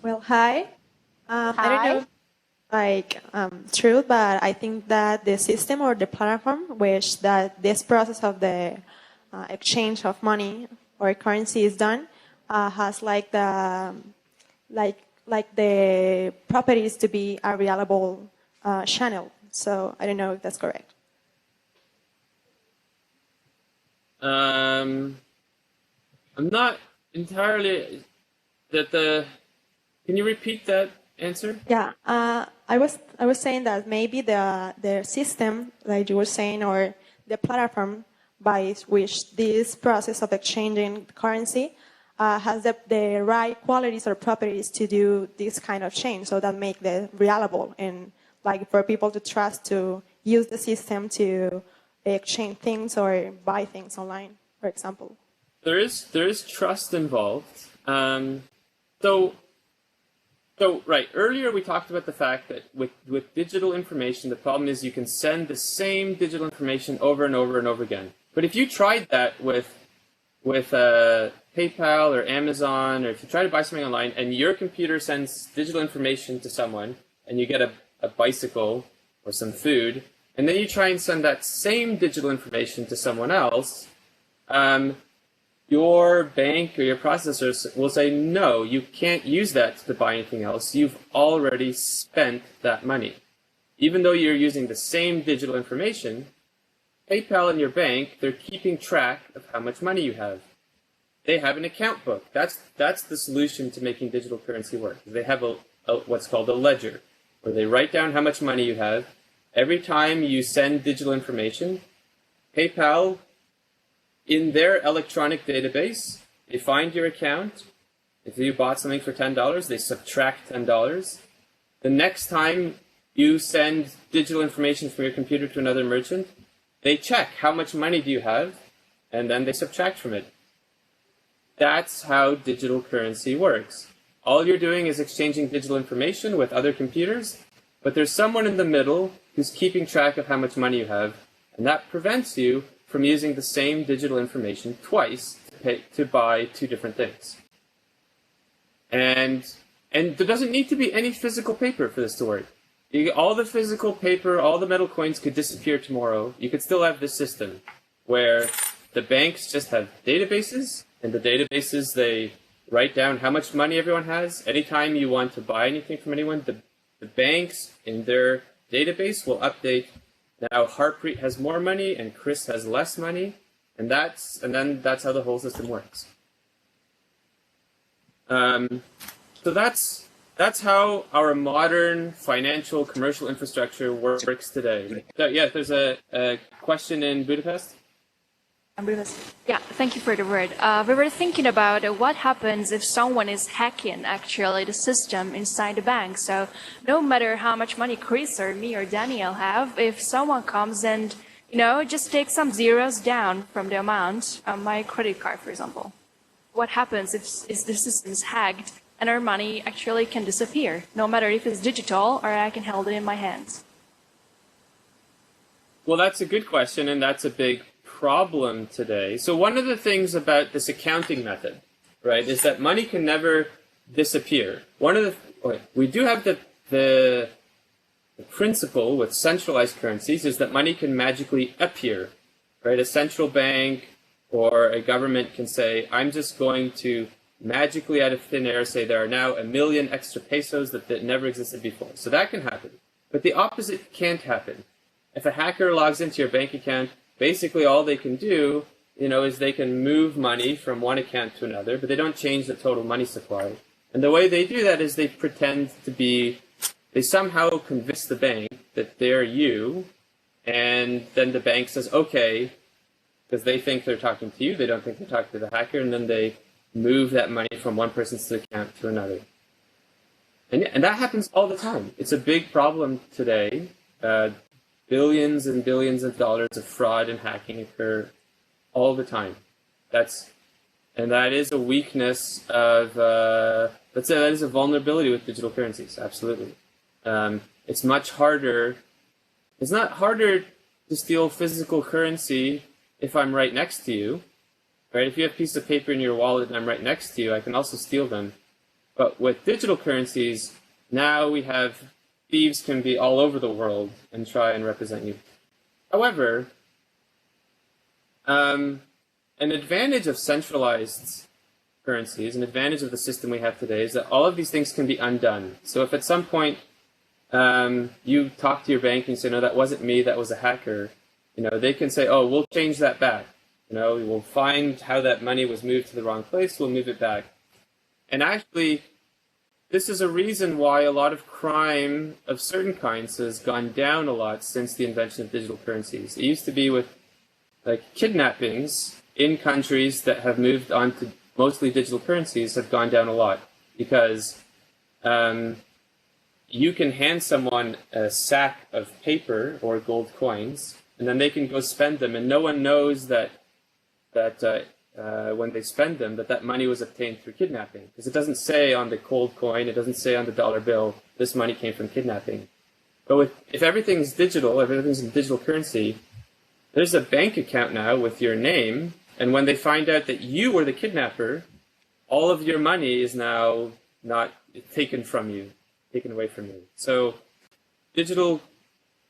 Well, hi. I don't Hi. know, true, but I think that the system or the platform, which that this process of the exchange of money or currency is done, has like the properties to be a reliable channel. So I don't know if that's correct. I'm not entirely Can you repeat that answer? Yeah, I was saying that maybe the system, like you were saying, or the platform by which this process of exchanging currency has the right qualities or properties to do this kind of change, so that make it reliable and like for people to trust to use the system to exchange things or buy things online, for example. There is trust involved. So right, earlier we talked about the fact that with digital information, the problem is you can send the same digital information over and over and over again. But if you tried that with PayPal or Amazon, or if you try to buy something online and your computer sends digital information to someone and you get a bicycle or some food, and then you try and send that same digital information to someone else, your bank or your processors will say, no, you can't use that to buy anything else. You've already spent that money. Even though you're using the same digital information, PayPal and your bank, they're keeping track of how much money you have. They have an account book. That's the solution to making digital currency work. They have what's called a ledger, where they write down how much money you have. Every time you send digital information, PayPal, in their electronic database, they find your account. If you bought something for $10, they subtract $10. The next time you send digital information from your computer to another merchant, they check how much money do you have, and then they subtract from it. That's how digital currency works. All you're doing is exchanging digital information with other computers, but there's someone in the middle who's keeping track of how much money you have, and that prevents you from using the same digital information twice to buy two different things. And there doesn't need to be any physical paper for this to work. All the physical paper, all the metal coins could disappear tomorrow. You could still have this system where the banks just have databases, and the databases, they write down how much money everyone has. Anytime you want to buy anything from anyone, the banks in their database will update, now Harpreet has more money and Chris has less money, and then that's how the whole system works. So that's how our modern financial commercial infrastructure works today. So, yeah, there's a question in Budapest. Yeah, thank you for the word. We were thinking about what happens if someone is hacking actually the system inside the bank. So no matter how much money Chris or me or Daniel have, if someone comes and, just takes some zeros down from the amount on my credit card, for example, what happens if the system is hacked and our money actually can disappear, no matter if it's digital or I can hold it in my hands? Well, that's a good question, and that's a big problem today. So one of the things about this accounting method, right, is that money can never disappear. We do have the principle with centralized currencies is that money can magically appear, right? A central bank or a government can say, I'm just going to magically out of thin air say there are now 1 million extra pesos that never existed before. So that can happen. But the opposite can't happen. If a hacker logs into your bank account, basically all they can do, is they can move money from one account to another, but they don't change the total money supply. And the way they do that is they they somehow convince the bank that they're you, and then the bank says, okay, because they think they're talking to you, they don't think they're talking to the hacker, and then they move that money from one person's account to another. And that happens all the time. It's a big problem today. Billions and billions of dollars of fraud and hacking occur all the time. That is a weakness of, let's say that is a vulnerability with digital currencies, absolutely. It's much harder. It's not harder to steal physical currency if I'm right next to you, right? If you have a piece of paper in your wallet and I'm right next to you, I can also steal them. But with digital currencies, now we have thieves can be all over the world and try and represent you. However, an advantage of centralized currencies, an advantage of the system we have today, is that all of these things can be undone. So if at some point you talk to your bank and you say, no, that wasn't me, that was a hacker, they can say, oh, we'll change that back. We'll find how that money was moved to the wrong place, we'll move it back. And actually, this is a reason why a lot of crime of certain kinds has gone down a lot since the invention of digital currencies. It used to be with kidnappings in countries that have moved on to mostly digital currencies have gone down a lot because you can hand someone a sack of paper or gold coins, and then they can go spend them, and no one knows that when they spend them, that money was obtained through kidnapping. Because it doesn't say on the cold coin, it doesn't say on the dollar bill, this money came from kidnapping. But if everything's digital, everything's in digital currency, there's a bank account now with your name, and when they find out that you were the kidnapper, all of your money is now not taken from you, taken away from you. So digital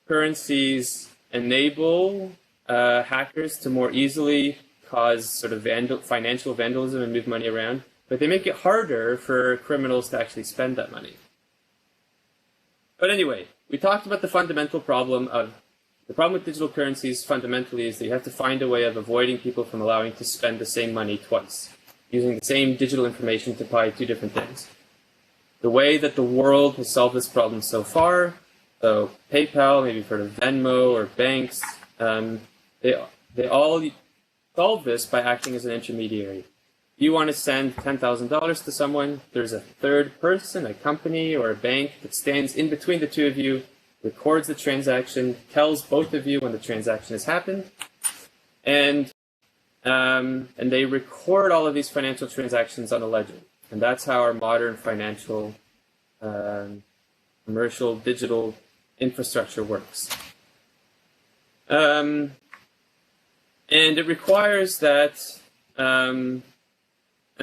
currencies enable hackers to more easily cause sort of financial vandalism and move money around, but they make it harder for criminals to actually spend that money. But anyway, we talked about the fundamental problem with digital currencies fundamentally is that you have to find a way of avoiding people from allowing to spend the same money twice, using the same digital information to buy two different things. The way that the world has solved this problem so far, so PayPal, maybe you've heard of Venmo or banks, they all solve this by acting as an intermediary. If you want to send $10,000 to someone, there's a third person, a company or a bank that stands in between the two of you, records the transaction, tells both of you when the transaction has happened, and they record all of these financial transactions on a ledger. And that's how our modern financial, commercial, digital infrastructure works. And it requires that, and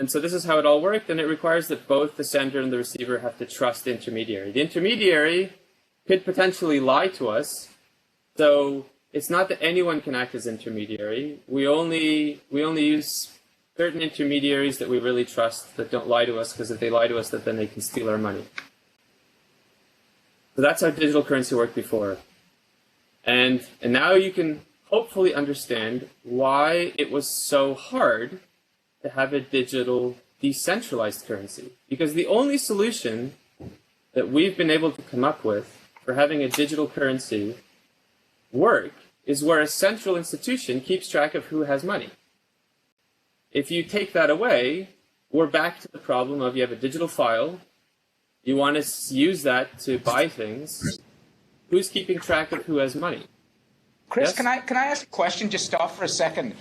so this is how it all worked, and it requires that both the sender and the receiver have to trust the intermediary. The intermediary could potentially lie to us, so it's not that anyone can act as intermediary. We only use certain intermediaries that we really trust that don't lie to us, because if they lie to us, then they can steal our money. So that's how digital currency worked before. And now you can hopefully understand why it was so hard to have a digital decentralized currency. Because the only solution that we've been able to come up with for having a digital currency work is where a central institution keeps track of who has money. If you take that away, we're back to the problem of you have a digital file, you want to use that to buy things, who's keeping track of who has money? Chris, Yes? can I ask a question? Just stop for a second,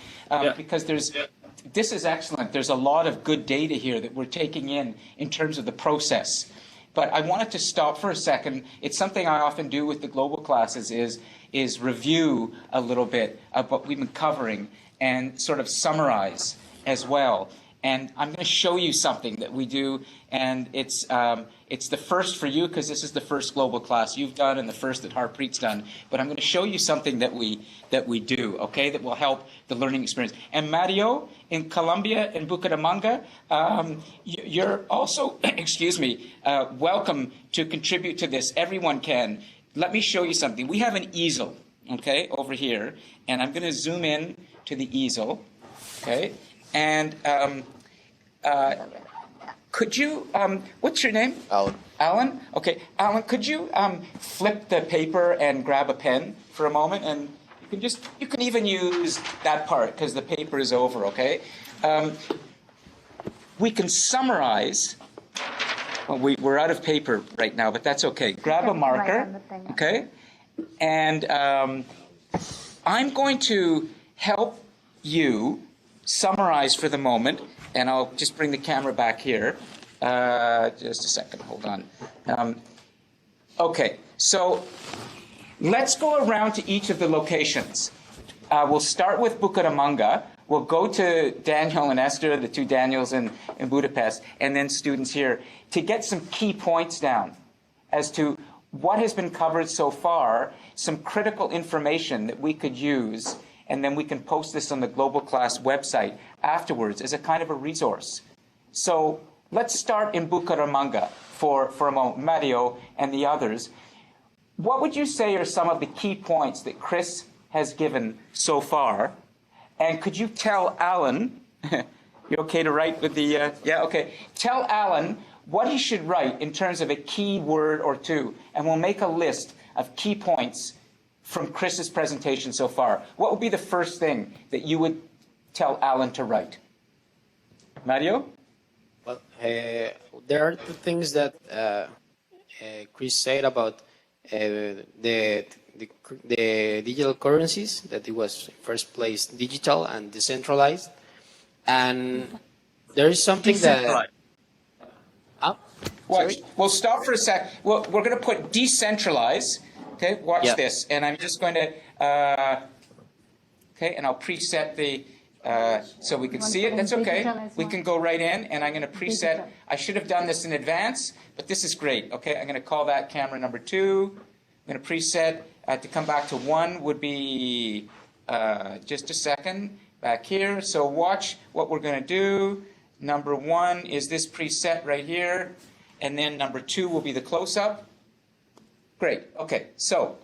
because this is excellent. There's a lot of good data here that we're taking in terms of the process. But I wanted to stop for a second. It's something I often do with the global classes is review a little bit of what we've been covering and sort of summarize as well. And I'm going to show you something that we do, and it's the first for you because this is the first global class you've done and the first that Harpreet's done. But I'm going to show you something that we do, okay, that will help the learning experience. And Mario, in Colombia, in Bucaramanga, you're also, excuse me, welcome to contribute to this. Everyone can. Let me show you something. We have an easel, okay, over here, and I'm going to zoom in to the easel, okay. And could you, what's your name? Alan. Alan? Okay, Alan, could you flip the paper and grab a pen for a moment? And you can even use that part because the paper is over, okay? We can summarize. Well, we're out of paper right now, but that's okay. Grab a marker, okay? And I'm going to help you summarize for the moment, and I'll just bring the camera back here. Just a second, hold on. Okay, so let's go around to each of the locations. We'll start with Bucaramanga. We'll go to Daniel and Esther, the two Daniels in Budapest, and then students here, to get some key points down as to what has been covered so far, some critical information that we could use, and then we can post this on the Global Class website afterwards as a kind of a resource. So let's start in Bucaramanga for a moment. Mario and the others. What would you say are some of the key points that Chris has given so far? And could you tell Alan, you okay to write with the, yeah, okay. Tell Alan what he should write in terms of a key word or two, and we'll make a list of key points from Chris's presentation so far. What would be the first thing that you would tell Alan to write? Mario? Well, there are two things that Chris said about the digital currencies, that it was first place digital and decentralized, and there is something that. Watch. We'll stop for a sec. We're going to put decentralize. Okay, watch this, and I'm just going to. Okay, and I'll preset the. So we can see it. That's okay. We can go right in, and I'm going to preset. I should have done this in advance, but this is great. Okay, I'm going to call that camera number 2. I'm going to preset to come back to 1 would be just a second back here. So watch what we're going to do. Number 1 is this preset right here, and then number 2 will be the close-up. Great. Okay. So.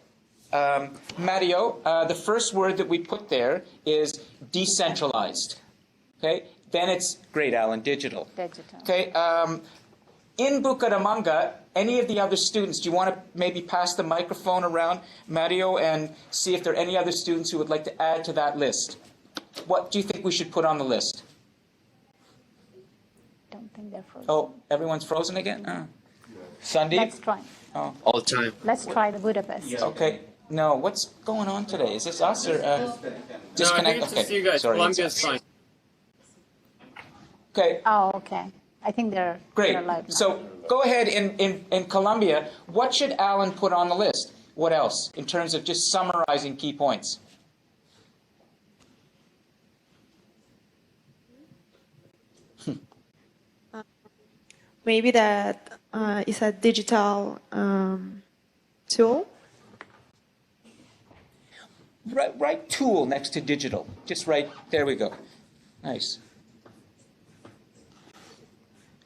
Mario, the first word that we put there is decentralized. Okay, then it's great, Alan, digital. Digital. Okay, in Bucaramanga, any of the other students, do you want to maybe pass the microphone around, Mario, and see if there are any other students who would like to add to that list? What do you think we should put on the list? Don't think they're frozen. Oh, everyone's frozen again? Sandeep? Let's try. Oh. All time. Let's try the Budapest. Okay. No, what's going on today? Is this us or disconnect? No, I think it's just you guys. Sorry, Colombia's fine. Okay. Oh, okay. I think they're Great. They're live now. So go ahead in Colombia. What should Alan put on the list? What else in terms of just summarizing key points? Maybe that is a digital tool. Write tool next to digital. Just write, there we go. Nice.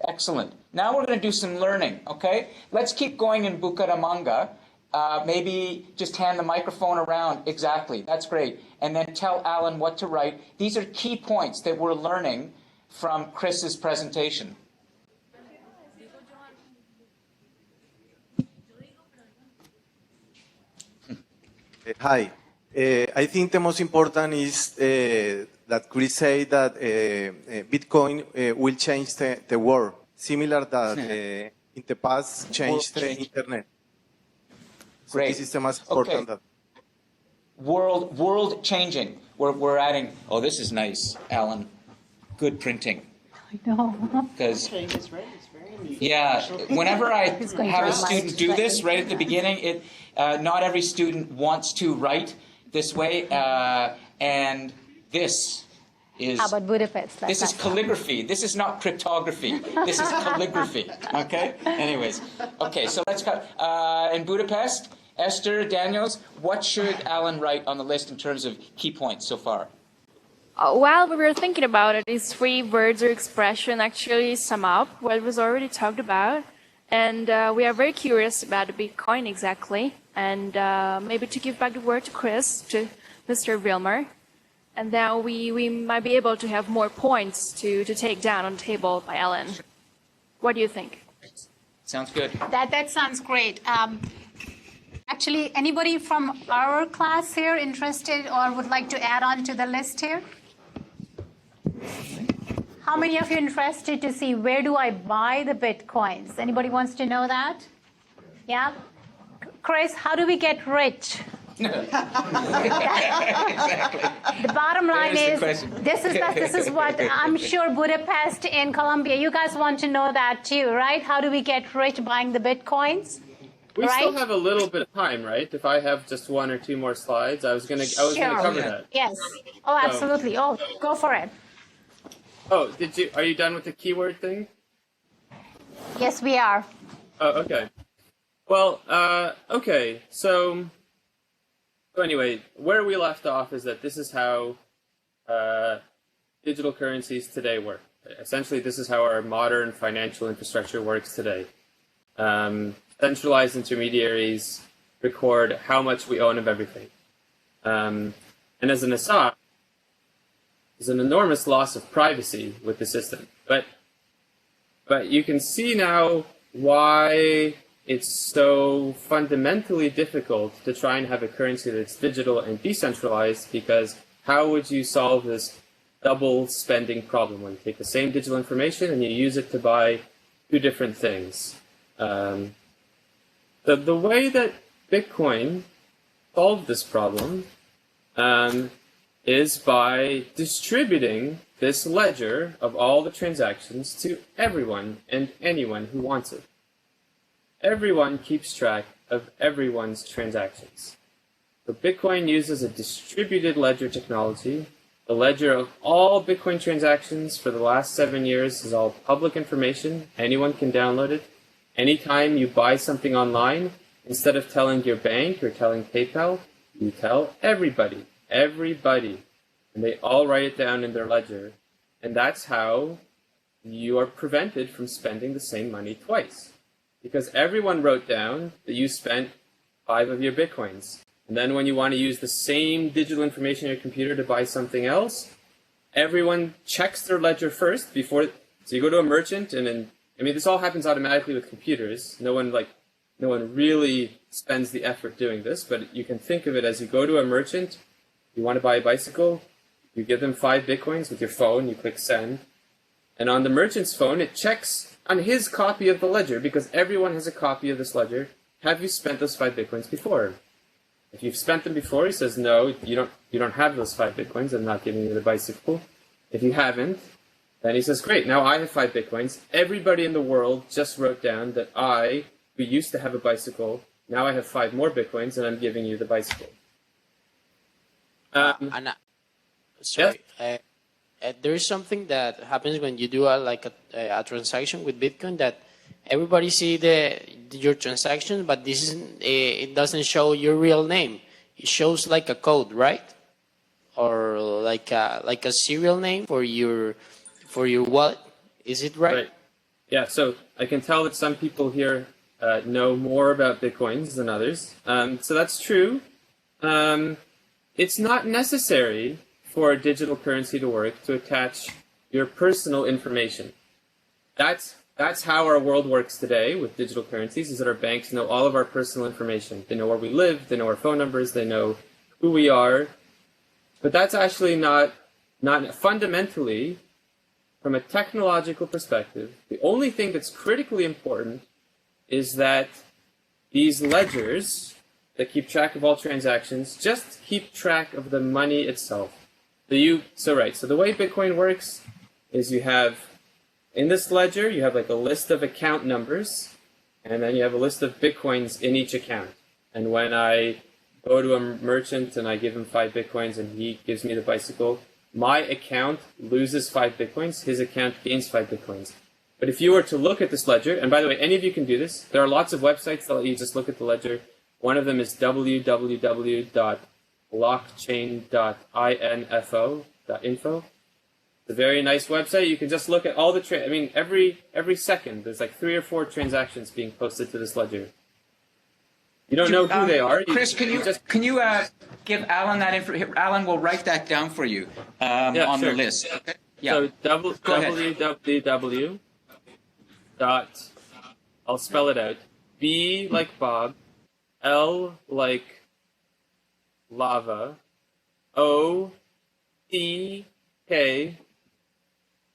Excellent. Now we're going to do some learning, okay? Let's keep going in Bucaramanga. Maybe just hand the microphone around. Exactly. That's great. And then tell Alan what to write. These are key points that we're learning from Chris's presentation. Hi. I think the most important is that Chris said that Bitcoin will change the world, similar that in the past changed the internet. So Great. this is the most important. Okay. World changing. We're adding. Oh, this is nice, Alan. Good printing. I know. Because yeah, whenever I have a student do this right at the beginning, not every student wants to write this way, and this is. How about Budapest? This is calligraphy. This is not cryptography. This is calligraphy. Okay. Anyways, okay. So let's go in Budapest. Esther, Daniels, what should Alan write on the list in terms of key points so far? While we were thinking about it, these 3 words or expression actually sum up what was already talked about. And we are very curious about Bitcoin exactly. And maybe to give back the word to Chris, to Mr. Wilmer. And then we might be able to have more points to take down on the table by Alan. What do you think? Sounds good. That sounds great. Actually, anybody from our class here interested or would like to add on to the list here? How many of you interested to see where do I buy the Bitcoins? Anybody wants to know that? Yeah? Chris, how do we get rich? Exactly. The bottom line is, this is what I'm sure Budapest in Colombia, you guys want to know that too, right? How do we get rich buying the Bitcoins? We right? still have a little bit of time, right? If I have just one or two more slides, I was gonna cover that. Yes. Oh, So- absolutely. Oh, go for it. Oh, are you done with the keyword thing? Yes, we are. Oh, okay. Well, okay. So anyway, where we left off is that this is how digital currencies today work. Essentially, this is how our modern financial infrastructure works today. Centralized intermediaries record how much we own of everything. And as an aside, there's an enormous loss of privacy with the system. But you can see now why it's so fundamentally difficult to try and have a currency that's digital and decentralized, because how would you solve this double spending problem when you take the same digital information and you use it to buy two different things? The way that Bitcoin solved this problem is by distributing this ledger of all the transactions to everyone and anyone who wants it. Everyone keeps track of everyone's transactions. So Bitcoin uses a distributed ledger technology. The ledger of all Bitcoin transactions for the last 7 years is all public information. Anyone can download it. Anytime you buy something online, instead of telling your bank or telling PayPal, you tell everybody. Everybody. And they all write it down in their ledger. And that's how you are prevented from spending the same money twice. Because everyone wrote down that you spent 5 of your Bitcoins. And then when you want to use the same digital information on your computer to buy something else, everyone checks their ledger first before. So you go to a merchant, and then, I mean, this all happens automatically with computers. No one really spends the effort doing this, but you can think of it as you go to a merchant, you want to buy a bicycle, you give them 5 Bitcoins with your phone, you click send, and on the merchant's phone, it checks on his copy of the ledger, because everyone has a copy of this ledger. Have you spent those 5 Bitcoins before? If you've spent them before, he says, no, you don't have those 5 Bitcoins, I'm not giving you the bicycle. If you haven't, then he says, great, now I have 5 Bitcoins. Everybody in the world just wrote down that we used to have a bicycle, now I have 5 more Bitcoins, and I'm giving you the bicycle. Sorry. There is something that happens when you do a transaction with Bitcoin, that everybody see your transaction, but it doesn't show your real name. It shows like a code, right? Or like a serial name for your wallet. Is it right? Yeah. So I can tell that some people here know more about Bitcoins than others. So that's true. It's not necessary for a digital currency to work to attach your personal information. That's how our world works today with digital currencies, is that our banks know all of our personal information. They know where we live, they know our phone numbers, they know who we are. But that's actually not fundamentally, from a technological perspective, the only thing that's critically important is that these ledgers that keep track of all transactions just keep track of the money itself. So the way Bitcoin works is you have, in this ledger, you have like a list of account numbers, and then you have a list of Bitcoins in each account. And when I go to a merchant and I give him 5 Bitcoins and he gives me the bicycle, my account loses 5 Bitcoins, his account gains 5 Bitcoins. But if you were to look at this ledger, and by the way, any of you can do this, there are lots of websites that let you just look at the ledger. One of them is www.blockchain.info. It's a very nice website. You can just look at all the every second there's like 3 or 4 transactions being posted to this ledger. You don't know who they are. Chris, can you give Alan that info? Alan will write that down for you on the list. Okay? Yeah. So www. I'll spell it out. B like Bob, L like lava, O T K.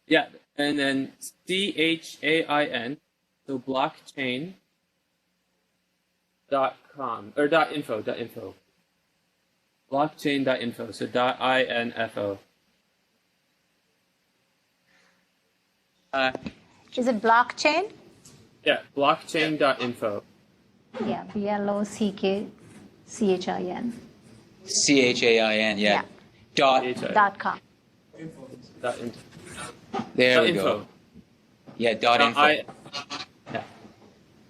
Yeah, and then CHAIN, so blockchain.com, or .info. Blockchain.info, so .info. Is it blockchain? Yeah, blockchain.info. Yeah, BLOCKCHIN. CHAIN, yeah. Yeah. .com. .info. There we .info. go. Yeah, .info.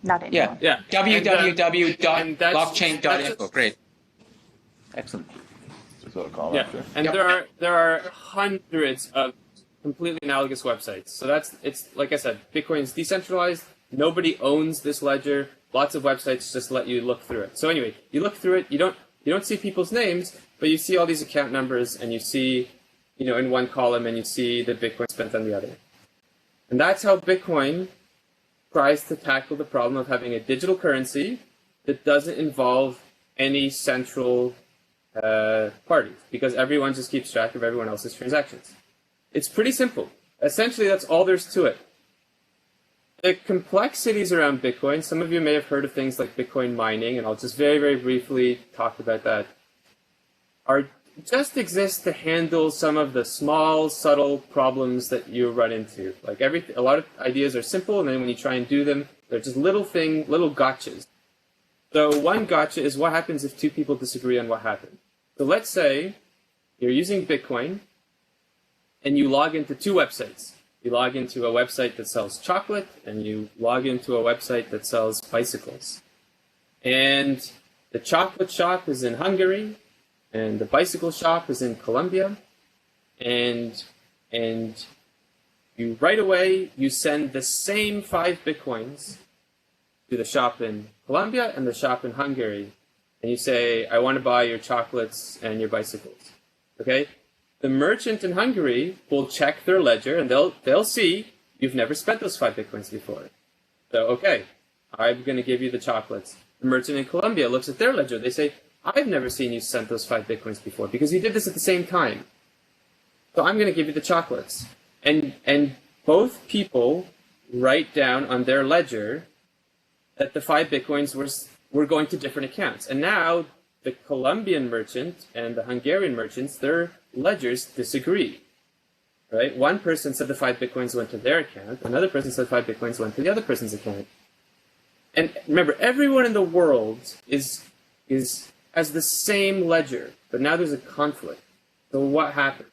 Not info. Yeah, Yeah. www.blockchain.info. Great. Excellent. Yeah, and there are hundreds of completely analogous websites. So it's like I said, Bitcoin is decentralized. Nobody owns this ledger. Lots of websites just let you look through it. So anyway, you look through it. You don't see people's names, but you see all these account numbers, and you see, in one column, and you see the Bitcoin spent on the other. And that's how Bitcoin tries to tackle the problem of having a digital currency that doesn't involve any central parties, because everyone just keeps track of everyone else's transactions. It's pretty simple. Essentially, that's all there's to it. The complexities around Bitcoin, some of you may have heard of things like Bitcoin mining, and I'll just very, very briefly talk about that, just exist to handle some of the small, subtle problems that you run into. Like a lot of ideas are simple, and then when you try and do them, they're just little gotchas. So one gotcha is what happens if two people disagree on what happened. So let's say you're using Bitcoin, and you log into two websites. You log into a website that sells chocolate, and you log into a website that sells bicycles. And the chocolate shop is in Hungary, and the bicycle shop is in Colombia, and you right away, you send the same 5 Bitcoins to the shop in Colombia and the shop in Hungary, and you say, I want to buy your chocolates and your bicycles. Okay? The merchant in Hungary will check their ledger, and they'll see you've never spent those 5 Bitcoins before. So, okay, I'm going to give you the chocolates. The merchant in Colombia looks at their ledger. They say, I've never seen you send those 5 Bitcoins before because you did this at the same time. So I'm going to give you the chocolates. And both people write down on their ledger that the 5 Bitcoins were going to different accounts. And now the Colombian merchant and the Hungarian merchants, their ledgers disagree. Right? One person said the 5 Bitcoins went to their account. Another person said 5 Bitcoins went to the other person's account. And remember, everyone in the world has the same ledger, but now there's a conflict. So what happened?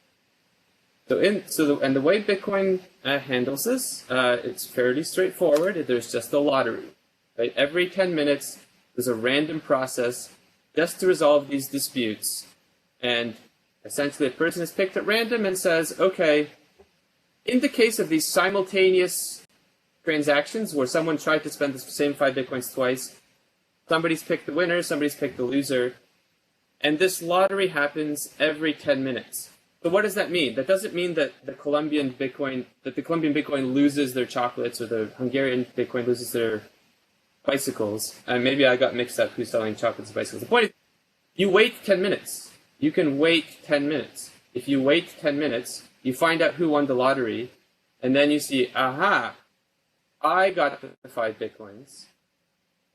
And the way Bitcoin handles this, it's fairly straightforward. There's just a lottery. Right? Every 10 minutes, there's a random process just to resolve these disputes. And essentially, a person is picked at random and says, okay, in the case of these simultaneous transactions where someone tried to spend the same 5 Bitcoins twice, somebody's picked the winner, somebody's picked the loser, and this lottery happens every 10 minutes. So what does that mean? That doesn't mean that the Colombian Bitcoin loses their chocolates or the Hungarian Bitcoin loses their bicycles. And maybe I got mixed up who's selling chocolates and bicycles. The point is, you wait 10 minutes. You can wait 10 minutes. If you wait 10 minutes, you find out who won the lottery, and then you see, aha, I got the 5 Bitcoins,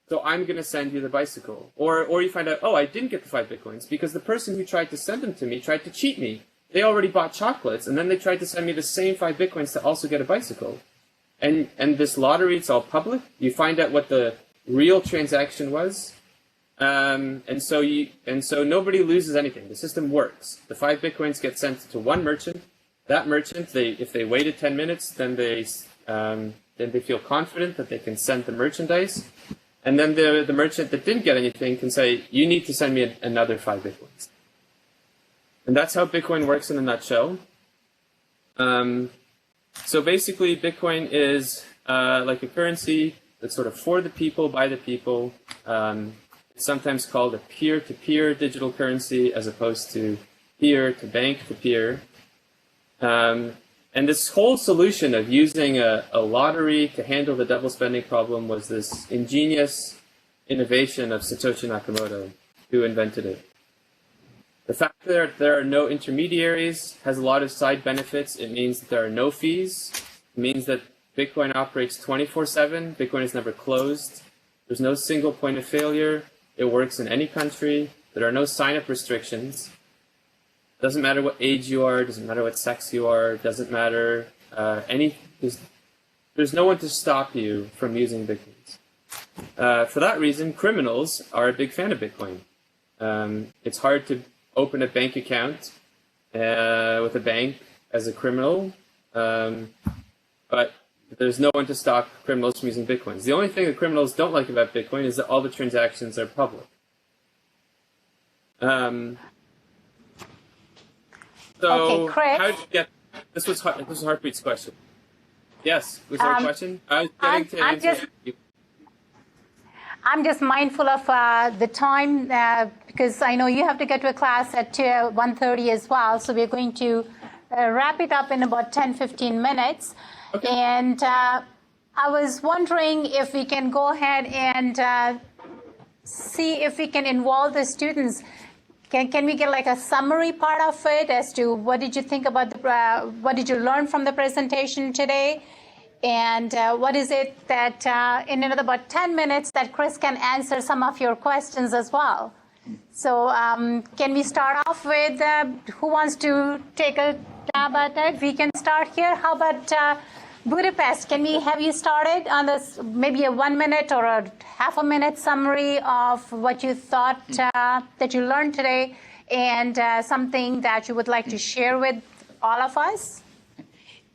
so I'm going to send you the bicycle. Or you find out, oh, I didn't get the 5 Bitcoins because the person who tried to send them to me tried to cheat me. They already bought chocolates, and then they tried to send me the same 5 Bitcoins to also get a bicycle. And this lottery, it's all public. You find out what the real transaction was. And so nobody loses anything. The system works. The 5 Bitcoins get sent to one merchant. That merchant, if they waited 10 minutes, then they feel confident that they can send the merchandise. And then the merchant that didn't get anything can say, you need to send me another 5 Bitcoins. And that's how Bitcoin works in a nutshell. So basically, Bitcoin is like a currency that's sort of for the people, by the people. It's sometimes called a peer-to-peer digital currency as opposed to peer-to-bank-to-peer. And this whole solution of using a lottery to handle the double spending problem was this ingenious innovation of Satoshi Nakamoto, who invented it. The fact that there are no intermediaries has a lot of side benefits. It means that there are no fees. It means that Bitcoin operates 24/7. Bitcoin is never closed. There's no single point of failure. It works in any country. There are no sign-up restrictions. Doesn't matter what age you are. Doesn't matter what sex you are. Doesn't matter there's no one to stop you from using Bitcoins. For that reason, criminals are a big fan of Bitcoin. It's hard to open a bank account with a bank as a criminal, but there's no one to stop criminals from using Bitcoins. The only thing that criminals don't like about Bitcoin is that all the transactions are public. So, Okay, Chris. how did you get? This was Harpreet's question. Yes, was there a question? I was getting to answer. I'm just mindful of the time because I know you have to get to a class at 1:30 as well. So we're going to wrap it up in about 10-15 minutes. Okay. And I was wondering if we can go ahead and see if we can involve the students. Can we get like a summary part of it as to what did you think about what did you learn from the presentation today? And what is it that in another about 10 minutes that Chris can answer some of your questions as well? So can we start off with who wants to take a stab at it? We can start here. How about Budapest? Can we have you started on this, maybe a 1 minute or a half a minute summary of what you thought that you learned today and something that you would like to share with all of us?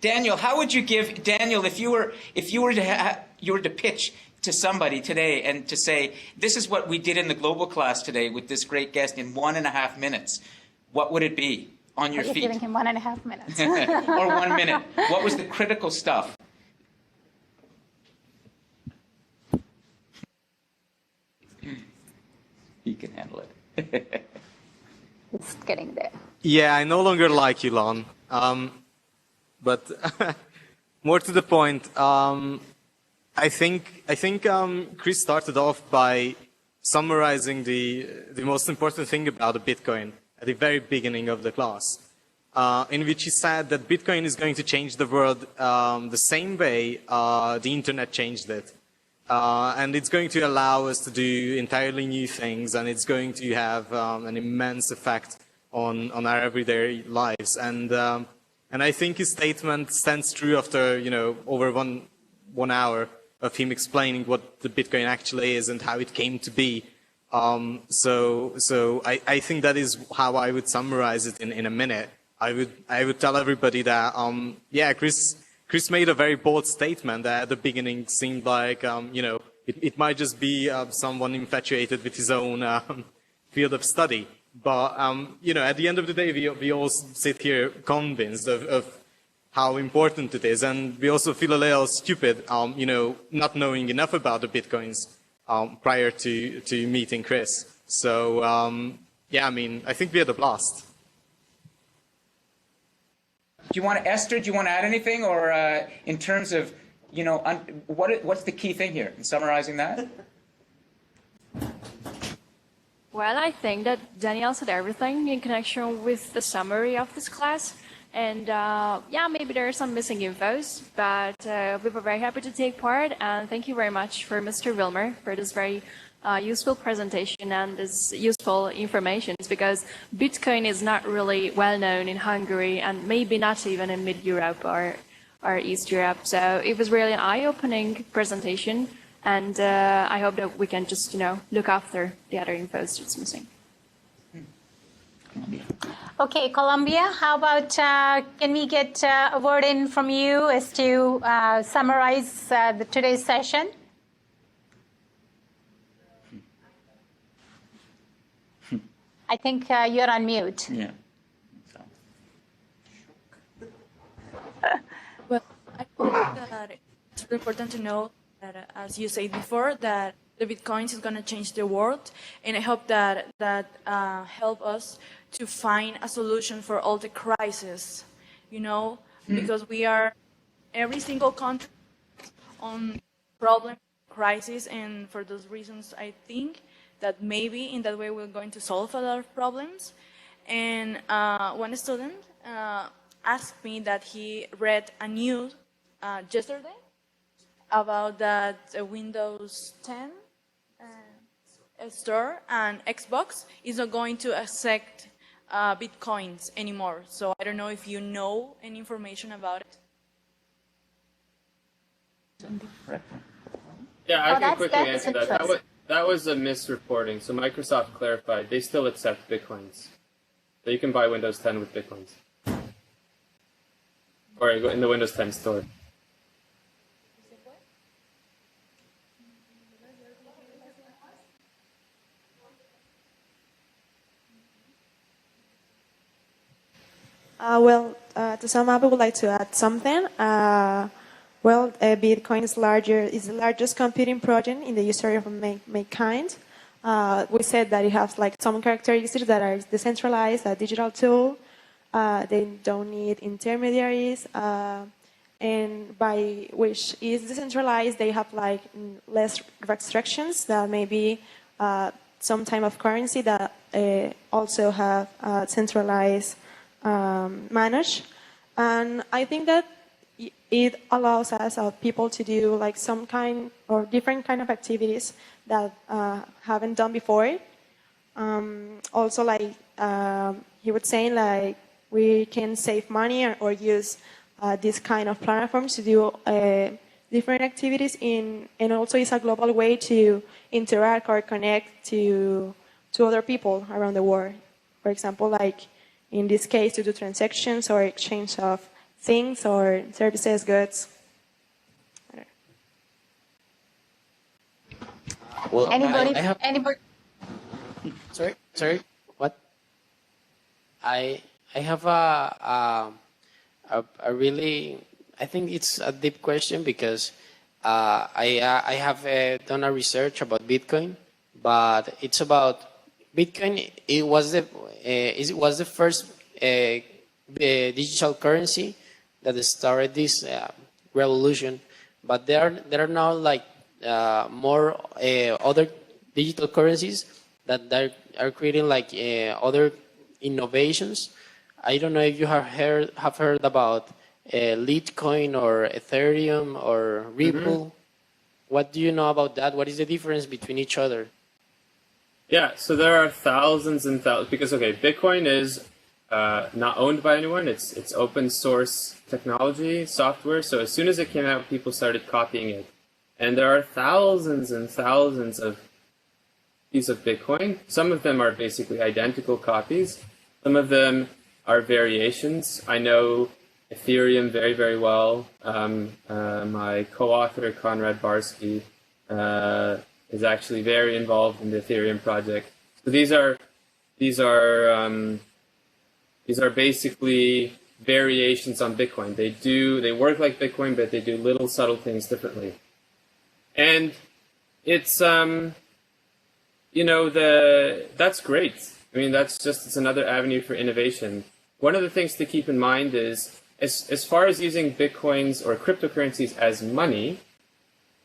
Daniel, how would you give Daniel if you were to pitch to somebody today and to say this is what we did in the global class today with this great guest in 1.5 minutes? What would it be on your feet? You're giving him 1.5 minutes. Or 1 minute. What was the critical stuff? He can handle it. It's getting there. Yeah, I no longer like you, Lon. But more to the point, I think Chris started off by summarizing the most important thing about the Bitcoin at the very beginning of the class, in which he said that Bitcoin is going to change the world the same way the internet changed it. And it's going to allow us to do entirely new things, and it's going to have an immense effect on our everyday lives. And I think his statement stands true after, over one hour of him explaining what the Bitcoin actually is and how it came to be. So I think that is how I would summarize it in a minute. I would tell everybody that, Chris made a very bold statement that at the beginning seemed like, it might just be someone infatuated with his own field of study. But, at the end of the day, we all sit here convinced of how important it is. And we also feel a little stupid, not knowing enough about the Bitcoins prior to meeting Chris. So, I think we had a blast. Do you want Esther? Do you want to add anything, or in terms of, what's the key thing here in summarizing that? Well, I think that Daniel said everything in connection with the summary of this class. And maybe there are some missing infos, but we were very happy to take part. And thank you very much for Mr. Wilmer for this very useful presentation and this useful information, because Bitcoin is not really well known in Hungary and maybe not even in Mid-Europe or East Europe. So it was really an eye-opening presentation. And I hope that we can just, look after the other infos that's missing. Okay, Colombia, how about can we get a word in from you as to summarize today's session? I think you're on mute. Yeah. Well, I think that it's really important to know that, as you said before, that the Bitcoins is going to change the world, and I hope that help us to find a solution for all the crises, because we are every single country on problem, crisis, and for those reasons, I think that maybe in that way we're going to solve a lot of problems. And one student asked me that he read a news yesterday about that Windows 10 store and Xbox is not going to accept Bitcoins anymore. So I don't know if you know any information about it. Yeah, I Oh, can that's quickly answer that. interesting. That was a misreporting. So Microsoft clarified they still accept Bitcoins. So you can buy Windows 10 with Bitcoins. Or in the Windows 10 store. To sum up, I would like to add something. Bitcoin is the largest computing project in the history of mankind. We said that it has like some characteristics that are decentralized, a digital tool. They don't need intermediaries, and by which is decentralized, they have like less restrictions that maybe some type of currency that also have centralized manage. And I think that it allows us people to do like some kind or different kind of activities that haven't done before. Also, like he was saying, like we can save money or use this kind of platforms to do different activities and also it's a global way to interact or connect to other people around the world. For example, like in this case, to do transactions or exchange of things or services, goods. Well, Anybody? I have. Anybody? Sorry. What? I have a really. I think it's a deep question because I have done a research about Bitcoin, but it's about Bitcoin. It was the first digital currency that started this revolution, but there are now like more other digital currencies that are creating like other innovations. I don't know if you have heard about Litecoin or Ethereum or Ripple. What do you know about that? What is the difference between each other? Yeah, so there are thousands and thousands because Bitcoin is not owned by anyone. It's open source technology, software. So as soon as it came out, people started copying it, and there are thousands and thousands of these of Bitcoin. Some of them are basically identical copies. Some of them are variations. I know Ethereum very, very well. My co-author Konrad Barsky is actually very involved in the Ethereum project. So these are basically variations on Bitcoin. They work like Bitcoin, but they do little subtle things differently. And it's that's great. I mean, it's another avenue for innovation. One of the things to keep in mind is, as far as using Bitcoins or cryptocurrencies as money,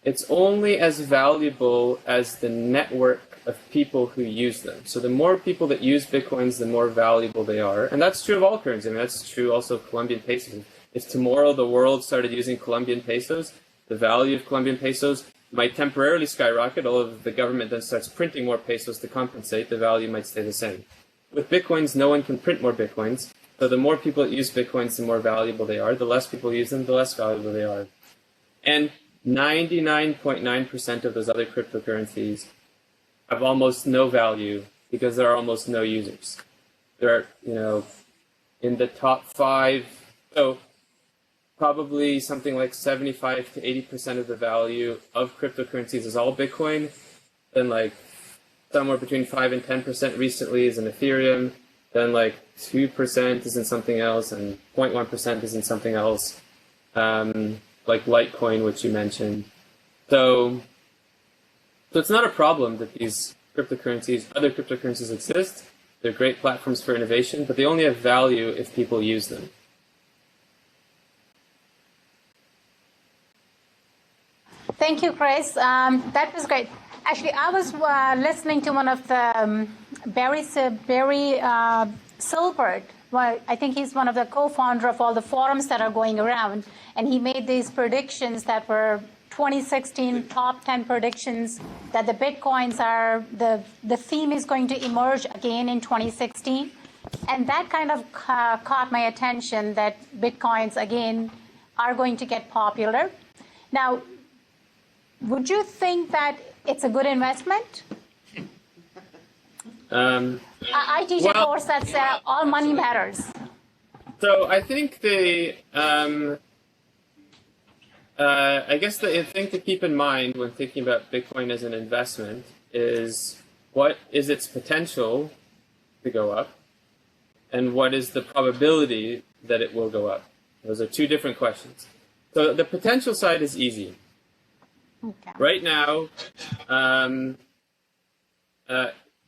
it's only as valuable as the network of people who use them. So the more people that use Bitcoins, the more valuable they are. And that's true of all currencies. I mean, that's true also of Colombian pesos. If tomorrow the world started using Colombian pesos, the value of Colombian pesos might temporarily skyrocket, although if the government then starts printing more pesos to compensate, the value might stay the same. With Bitcoins, no one can print more Bitcoins. So the more people that use Bitcoins, the more valuable they are. The less people use them, the less valuable they are. And 99.9% of those other cryptocurrencies have almost no value because there are almost no users. There are, in the top 5, so probably something like 75 to 80% of the value of cryptocurrencies is all Bitcoin. Then like somewhere between 5 and 10% recently is in Ethereum. Then like 2% is in something else, and 0.1% is in something else. Like Litecoin, which you mentioned. So it's not a problem that these cryptocurrencies, other cryptocurrencies exist. They're great platforms for innovation, but they only have value if people use them. Thank you, Chris. That was great. Actually, I was listening to one of the Barry Silbert. Well, I think he's one of the co-founder of all the forums that are going around, and he made these predictions that were 2016 top 10 predictions that the Bitcoins are, the theme is going to emerge again in 2016. And that kind of caught my attention, that Bitcoins again are going to get popular. Now, would you think that it's a good investment? I teach a course that's all money matters. So I think I guess the thing to keep in mind when thinking about Bitcoin as an investment is what is its potential to go up, and what is the probability that it will go up? Those are two different questions. So the potential side is easy. Okay. Right now,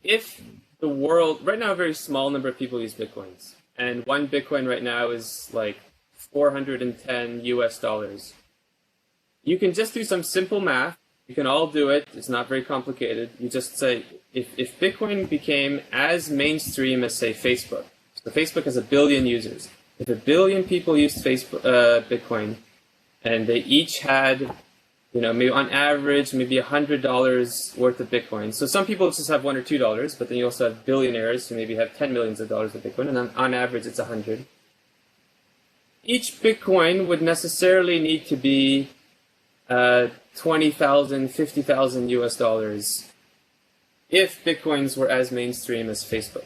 if the world, right now a very small number of people use Bitcoins, and one Bitcoin right now is like $410 US. You can just do some simple math. You can all do it. It's not very complicated. You just say, if Bitcoin became as mainstream as, say, Facebook, so Facebook has 1 billion users. If 1 billion people used Bitcoin, and they each had, maybe on average, maybe $100 worth of Bitcoin. So some people just have $1 or $2, but then you also have billionaires who maybe have 10 millions of dollars of Bitcoin, and on average it's 100. Each Bitcoin would necessarily need to be $20,000, $50,000 US if Bitcoins were as mainstream as Facebook.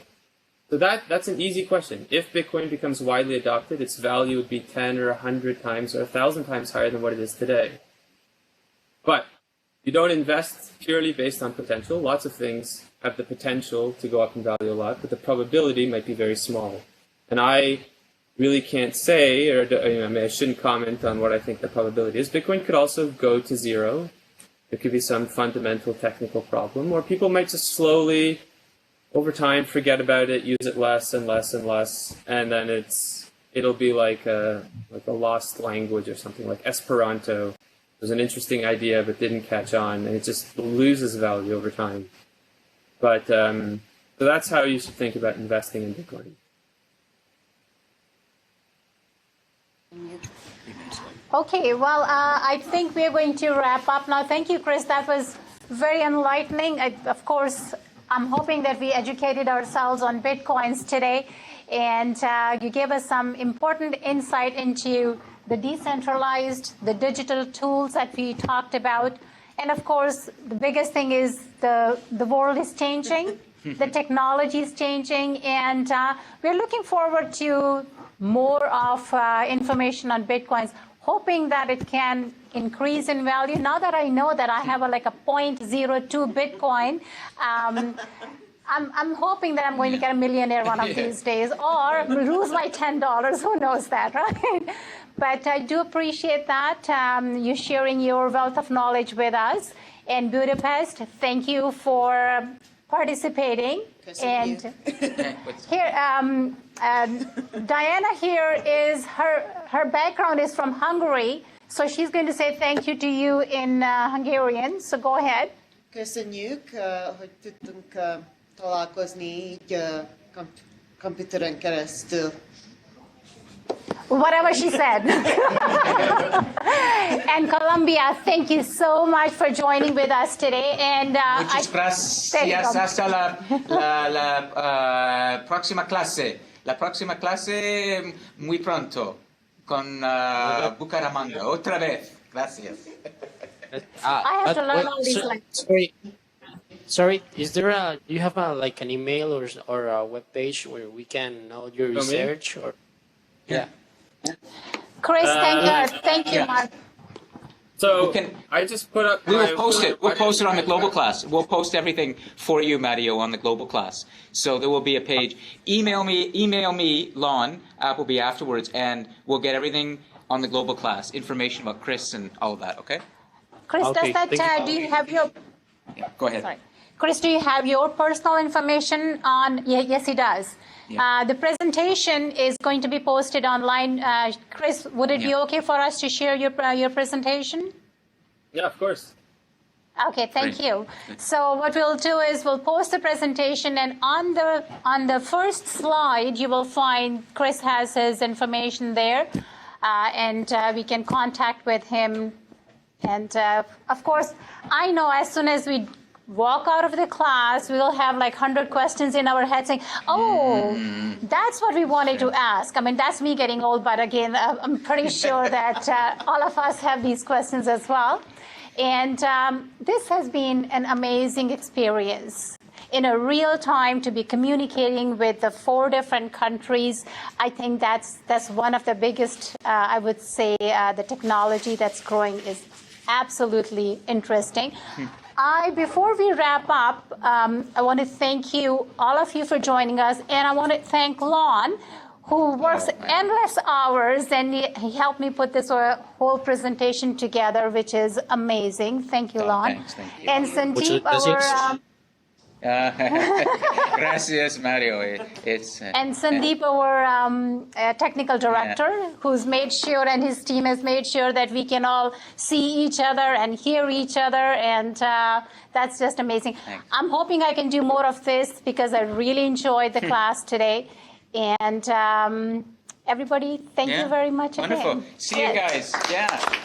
So that's an easy question. If Bitcoin becomes widely adopted, its value would be 10 or 100 times or 1,000 times higher than what it is today. But you don't invest purely based on potential. Lots of things have the potential to go up in value a lot, but the probability might be very small. And I really can't say, or I shouldn't comment on what I think the probability is. Bitcoin could also go to zero. There could be some fundamental technical problem, or people might just slowly, over time, forget about it, use it less and less and less, and then it'll be like a lost language or something, like Esperanto. It was an interesting idea, but didn't catch on, and it just loses value over time. But so that's how you should think about investing in Bitcoin. Okay, well, I think we're going to wrap up now. Thank you, Chris. That was very enlightening. Of course, I'm hoping that we educated ourselves on Bitcoins today, and you gave us some important insight into the decentralized, the digital tools that we talked about. And of course, the biggest thing is the world is changing, the technology is changing, and we're looking forward to more of information on Bitcoins, hoping that it can increase in value. Now that I know that I have a 0.02 Bitcoin, I'm hoping that I'm going to get a millionaire one of these days, or lose my $10. Who knows that, right? But I do appreciate that, you sharing your wealth of knowledge with us. In Budapest, thank you for participating. And here, Diana here is, her background is from Hungary, so she's going to say thank you to you in Hungarian. So go ahead. Köszönjük, hogy tudtunk találkozni így komputeren keresztül. Whatever she said. And Colombia, thank you so much for joining with us today. And muchas gracias. Hasta la próxima clase. La próxima clase muy pronto con Bucaramanga. Otra vez. Gracias. I have to learn all these languages. Sorry, is there do you have an email or a web page where we can know your research? Or yeah. Chris, thank you, Mark. So I just put up. We will post it. We'll post it on the global class. We'll post everything for you, Mario, on the global class. So there will be a page. Email me, Lon Appleby afterwards, and we'll get everything on the global class. Information about Chris and all of that. Okay. Chris, okay, do you have your? Yeah, go ahead. Sorry. Chris, do you have your personal information on? Yes, he does. Yeah. The presentation is going to be posted online. Chris, would it be okay for us to share your presentation? Yeah, of course. Okay, thank you. So what we'll do is we'll post the presentation, and on the first slide you will find Chris has his information there, and we can contact with him. And of course, I know as soon as we walk out of the class, we will have 100 questions in our head saying, oh, that's what we wanted to ask. I mean, that's me getting old, but again, I'm pretty sure that all of us have these questions as well. And this has been an amazing experience. In a real time to be communicating with the 4 different countries, I think that's one of the biggest, I would say, the technology that's growing is absolutely interesting. Before we wrap up, I want to thank you, all of you, for joining us, and I want to thank Lon, who works endless hours, and he helped me put this whole presentation together, which is amazing. Thank you, Lon. Thanks, thank you. And Sandeep, our Gracias, Mario. and Sandeep, our technical director, who's made sure, and his team has made sure that we can all see each other and hear each other, and that's just amazing. Thanks. I'm hoping I can do more of this because I really enjoyed the class today. And everybody, thank you very much Wonderful. again. See you guys. Yeah.